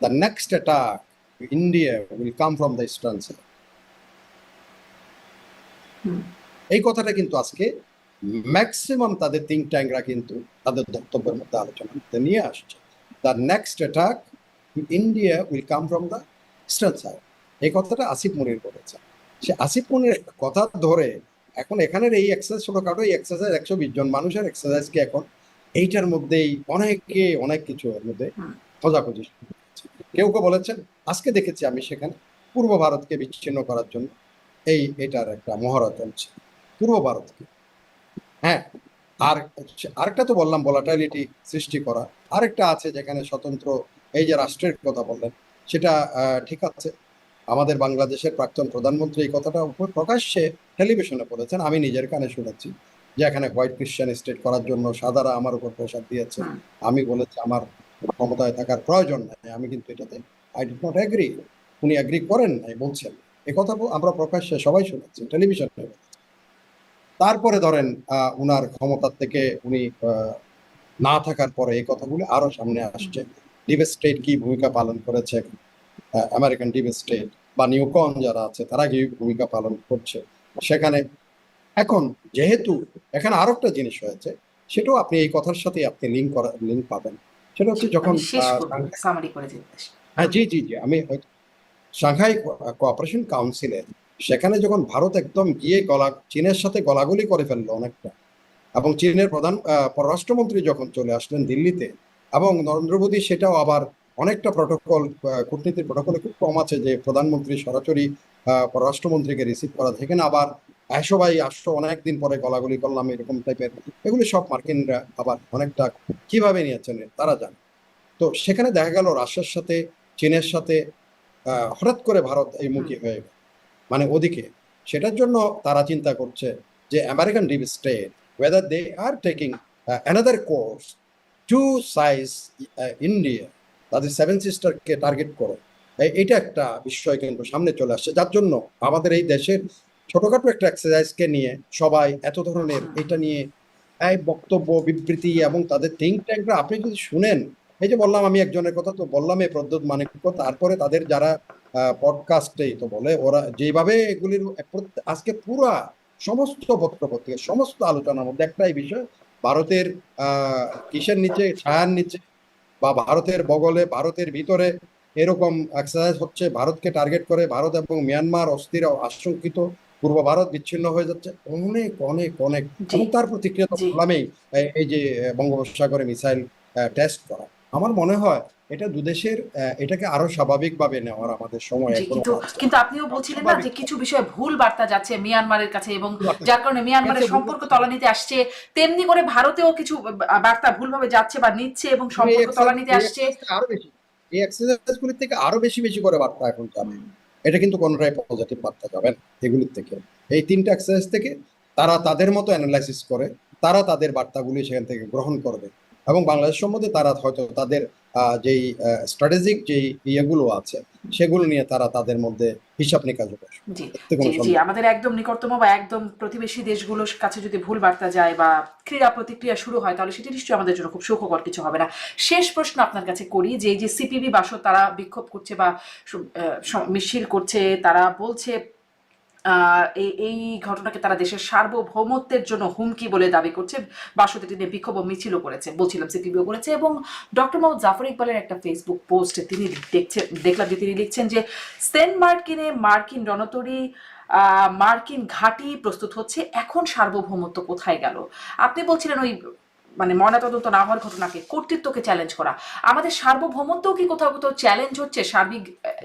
the next attack India will come from the eastern side. এই কথাটা কিন্তু আজকে ম্যাক্সিমাম তাদের থিঙ্ক ট্যাঙ্করা কিন্তু তাদের বক্তব্যের মধ্যে আলোচনা করতে নিয়ে আসছে। The next attack India will come from the eastern side, এই কথাটা আসিফ মুনির বলেছে। সে আসিফ মুনির কথা ধরে এখন এখানের এই এক্সারসাইজ, ছোটখাটো এই এক্সারসাইজ 120 জন মানুষের এক্সারসাইজকে এখন এইটার মধ্যেই অনেকে অনেক কিছু এর মধ্যে খোঁজাখুঁজি শুরু করেছে। কেউ কেউ বলেছেন, আজকে দেখেছি আমি সেখানে পূর্ব ভারতকে বিচ্ছিন্ন করার জন্য এটার একটা মহড়া চলছে পূর্ব ভারতকে। হ্যাঁ, আর আরেকটা তো বললাম ভলাটাইলিটি সৃষ্টি করা, আরেকটা আছে যেখানে স্বতন্ত্র এই যে রাষ্ট্রের কথা বললেন, সেটা ঠিক আছে। আমাদের বাংলাদেশের প্রাক্তন প্রধানমন্ত্রী এই কথাটা প্রকাশ্যে টেলিভিশনে বলেছেন, আমি নিজের কানে শুনেছি, যে এখানে হোয়াইট খ্রিস্টান স্টেট করার জন্য সাদারা আমার উপর প্রেশার দিয়েছে, আমি বলেছি আমার ক্ষমতায় থাকার প্রয়োজন নাই, আমি কিন্তু এটাতে আই ডিড নট এগ্রি। উনি এগ্রি করেন নাই বলছেন, এ কথা আমরা প্রকাশ্যে সবাই শুনেছি টেলিভিশনে। তারপরে ধরেন উনার ক্ষমতার থেকে উনি না থাকার পরে এই কথাগুলো আরো সামনে আসছে। ডিপ স্টেট কি ভূমিকা পালন করেছে, আমেরিকান ডিপ স্টেট বা নিউকন যারা আছে তারা কি ভূমিকা পালন করছে সেখানে। এখন যেহেতু এখানে আরো একটা জিনিস হয়েছে, সেটাও আপনি এই কথার সাথে আপনি লিঙ্ক পাবেন। সেটা জি, হচ্ছে যখন আমি শেষ করব সামারি করে যেতে। হ্যাঁ, জি জি জি, আমি হয়তো সাংহাই কোঅপারেশন কাউন্সিলে সেখানে যখন ভারত একদম গিয়ে চীনের সাথে গলাগলি করে ফেললো অনেকটা, এবং চীনের প্রধান পররাষ্ট্রমন্ত্রী যখন চলে আসলেন দিল্লিতে, এবং নরেন্দ্র মোদী সেটাও আবার অনেকটা প্রটোকল, কূটনীতির প্রটোকলে খুব কম আছে যে প্রধানমন্ত্রী সরাসরি পররাষ্ট্রমন্ত্রীকে রিসিভ করা, সেখানে আবার আসো ভাই আসো, অনেকদিন পরে গলাগলি করলাম, এরকম টাইপের এগুলি সব মার্কিনরা আবার অনেকটা কিভাবে নিয়েছেন তারা জানে। তো সেখানে দেখা গেল রাশিয়ার সাথে, চীনের সাথে হঠাৎ করে ভারত এই মুখী হয়ে গেল, মানে ওদিকে। সেটার জন্য তারা চিন্তা করছে যে American deep state whether they are taking another course to size India, তাদের সেভেন সিস্টারকে টার্গেট করে। এটা একটা বিষয় কিন্তু সামনে চলে আসছে, যার জন্য আমাদের এই দেশের ছোটখাটো একটা এক্সারসাইজকে নিয়ে সবাই এত ধরনের এটা নিয়ে এই বক্তব্য বিবৃতি, এবং তাদের থিঙ্ক ট্যাঙ্করা আপনি যদি শুনেন, এই যে বললাম আমি একজনের কথা তো বললাম, এই প্রদ্যোৎ মানিক্য, তারপরে তাদের যারা পডকাস্টেই তো বলে, ওরা যেভাবে এগুলির আজকে পুরা সমস্ত পত্রপত্রিকা সমস্ত আলোচনার মধ্যে একটাই বিষয়, ভারতের কিসের নিচে, ছায়ার নিচে বা ভারতের বগলে, ভারতের ভিতরে এরকম এক্সারসাইজ হচ্ছে, ভারতকে টার্গেট করে ভারত এবং মিয়ানমার অস্থির আশঙ্কিত, পূর্ব ভারত বিচ্ছিন্ন হয়ে যাচ্ছে, অনেক অনেক অনেক। জি এবং তার প্রতিক্রিয়া তো জি বললামই, এই যে বঙ্গোপসাগরে মিসাইল টেস্ট করা, আমার মনে হয় এটা দুদেশের এটাকে আরো স্বাভাবিকভাবে নেওয়ার আমাদের সময় জি, এখনো কিন্তু আছে। কিন্তু আপনিও বলছিলেন না স্বাভাবিক যে কিছু বিষয়ে ভুল বার্তা যাচ্ছে মিয়ানমারের কাছে, এবং বার্তা যার কারণে মিয়ানমারের যাচ্ছে, সম্পর্ক তলানিতে আসছে, তেমনি করে ভারতেও কিছু বার্তা ভুলভাবে যাচ্ছে বা নিচ্ছে এবং এই সম্পর্ক তলানিতে এই আসছে। এক্সারসাইজ আরো বেশি, এই এক্সারসাইজ গুলির থেকে আরো বেশি বেশি করে বার্তা এখন যাবে। এটা কিন্তু কোনটাই পজিটিভ বার্তা যাবে না এগুলির থেকে। এই তিনটা এক্সারসাইজ থেকে তারা তাদের মতো অ্যানালাইসিস করে, তারা তাদের বার্তাগুলি সেখান থেকে গ্রহণ করবে, এবং বাংলাদেশ সম্বন্ধে তারা হয়তো তাদের যেই স্ট্র্যাটেজিক যেই ইয়েগুলো আছে সেগুলো নিয়ে তারা তাদের মধ্যে হিসাব নিকাশ করবে, জি এতে জি কোনো জি, সন্দেহ আমাদের একদম নিকটতম বা একদম প্রতিবেশী দেশগুলোর কাছে যদি ভুল বার্তা যায় বা ক্রীড়া প্রতিক্রিয়া শুরু হয়, তাহলে সেটি নিশ্চয়ই আমাদের জন্য খুব সুখকর কিছু হবে না। শেষ প্রশ্ন আপনার কাছে করি, যে এই যে সিপিবি বাসদ তারা বিক্ষোভ করছে বা মিছিল করছে, তারা বলছে এই ঘটনাকে তারা দেশের সার্বভৌমত্বের জন্য হুমকি বলে দাবি করছে। বাসদ এটি নিয়ে বিক্ষোভ ও মিছিলও করেছে, বলছিলাম সিপিবিও করেছে। এবং ডক্টর মোহাম্মদ জাফর ইকবালের একটা ফেসবুক পোস্টে তিনি দেখলাম যে তিনি লিখছেন যে সেন্ট মার্কিনে মার্কিন রণতরী মার্কিন ঘাঁটি প্রস্তুত হচ্ছে, এখন সার্বভৌমত্ব কোথায় গেল? আপনি বলছিলেন ওই মানে ময়নাতদন্ত না হওয়ার ঘটনাকে কর্তৃত্বকে চ্যালেঞ্জ করা, আমাদের সার্বভৌমত্বও কি কোথাও কোথাও চ্যালেঞ্জ হচ্ছে সার্বিক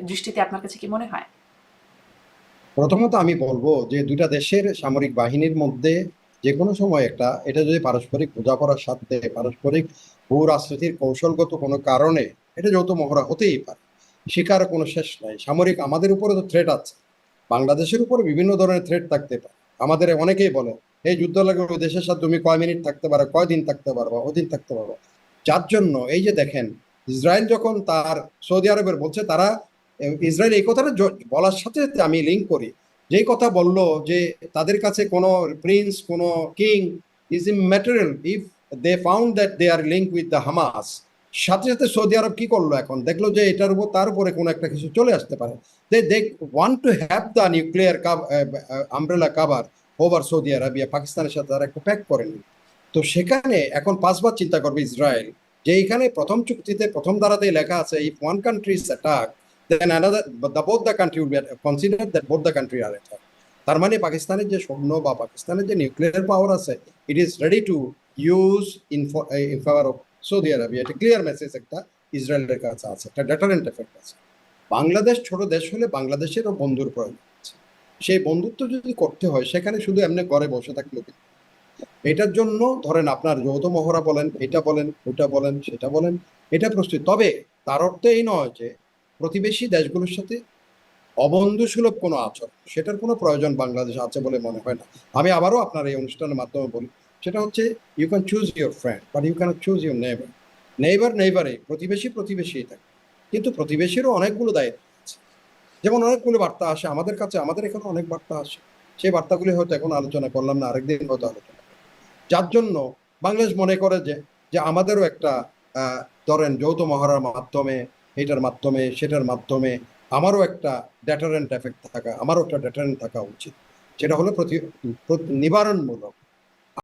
দৃষ্টিতে? আপনার কাছে কি মনে হয়? প্রথমত আমি বলবো যে দুইটা দেশের সামরিক বাহিনীর মধ্যে যে কোনো সময় একটা, এটা যদি পারস্পরিক বোঝাপড়ার সাথে, পারস্পরিক ভূ রাজনীতির কৌশলগত কোনো কারণে এটা যৌথ মহড়া হতেই পারে, শিকার কোনো শেষ নাই। সামরিক আমাদের উপরে তো থ্রেট আছে, বাংলাদেশের উপরে বিভিন্ন ধরনের থ্রেট থাকতে পারে। আমাদের অনেকেই বলে এই যুদ্ধ লাগলে ওই দেশের সাথে তুমি কয় মিনিট থাকতে পারো, কয় দিন থাকতে পারবা, ওদিন থাকতে পারবো। যার জন্য এই যে দেখেন, ইসরায়েল যখন তার সৌদি আরবের বলছে, তারা ইসরায়েল এই কথাটা বলার সাথে সাথে আমি লিঙ্ক করি, যেই কথা বললো যে তাদের কাছে কোনো প্রিন্স, কোনো king is immaterial if they found that they are link with the Hamas, সাথে সাথে সৌদি আরব কি করলো, এখন দেখলো যে এটার উপর তার উপরে কোনো একটা কিছু চলে আসতে পারে, they want to have the nuclear umbrella cover over Saudi Arabia, পাকিস্তানের সাথে তারা একটা প্যাক করে নিল। তো সেখানে এখন পাঁচবার চিন্তা করবে ইসরায়েল, যে এখানে প্রথম চুক্তিতে প্রথম ধারাতেই লেখা আছে if one country is attacked then another, both the country will be considered that both the country are attacked। তার মানে পাকিস্তানের যে সৈন্য বা পাকিস্তানের যে নিউক্লিয়ার পাওয়ার আছে, it is ready to use in favour of Saudi Arabia. এটা ক্লিয়ার মেসেজ একটা ইসরায়েলের কাছে আছে, একটা ডেটারেন্ট এফেক্ট আছে। বাংলাদেশ ছোট দেশ হলে বাংলাদেশেরও বন্ধুর প্রয়োজন আছে, সেই বন্ধুত্ব যদি করতে হয় সেখানে শুধু এমনি ঘরে বসে থাকলে, এটার জন্য ধরেন আপনার যৌথ মহড়া বলেন, এটা বলেন, ওটা বলেন, সেটা বলেন, এটা প্রস্তুত। তবে তার অর্থ এই নয় যে প্রতিবেশী দেশগুলোর সাথে অবন্ধুসুলভ কোনো আচরণ, সেটার কোনো প্রয়োজন বাংলাদেশ আছে বলে মনে হয় না। আমি আবারও আপনার এই অনুষ্ঠানের মাধ্যমে বলি, সেটা হচ্ছে you can choose your friend but you can't choose your neighbour. নেইবারে প্রতিবেশী প্রতিবেশীই থাকে, কিন্তু প্রতিবেশীরও অনেকগুলো দায়িত্ব আছে। যেমন অনেকগুলো বার্তা আসে আমাদের কাছে, আমাদের এখানে অনেক বার্তা আসে, সেই বার্তাগুলি হয়তো এখন আলোচনা করলাম না, আরেকদিন হয়তো আলোচনা, যার জন্য বাংলাদেশ মনে করে যে যে আমাদেরও একটা ধরেন যৌথ মহড়ার মাধ্যমে, এটার মাধ্যমে, সেটার মাধ্যমে আমারও একটা ডেটারেন্ট এফেক্ট থাকা, আমারও একটা ডেটারেন্ট থাকা উচিত। যেটা হলো নিবারণমূলক।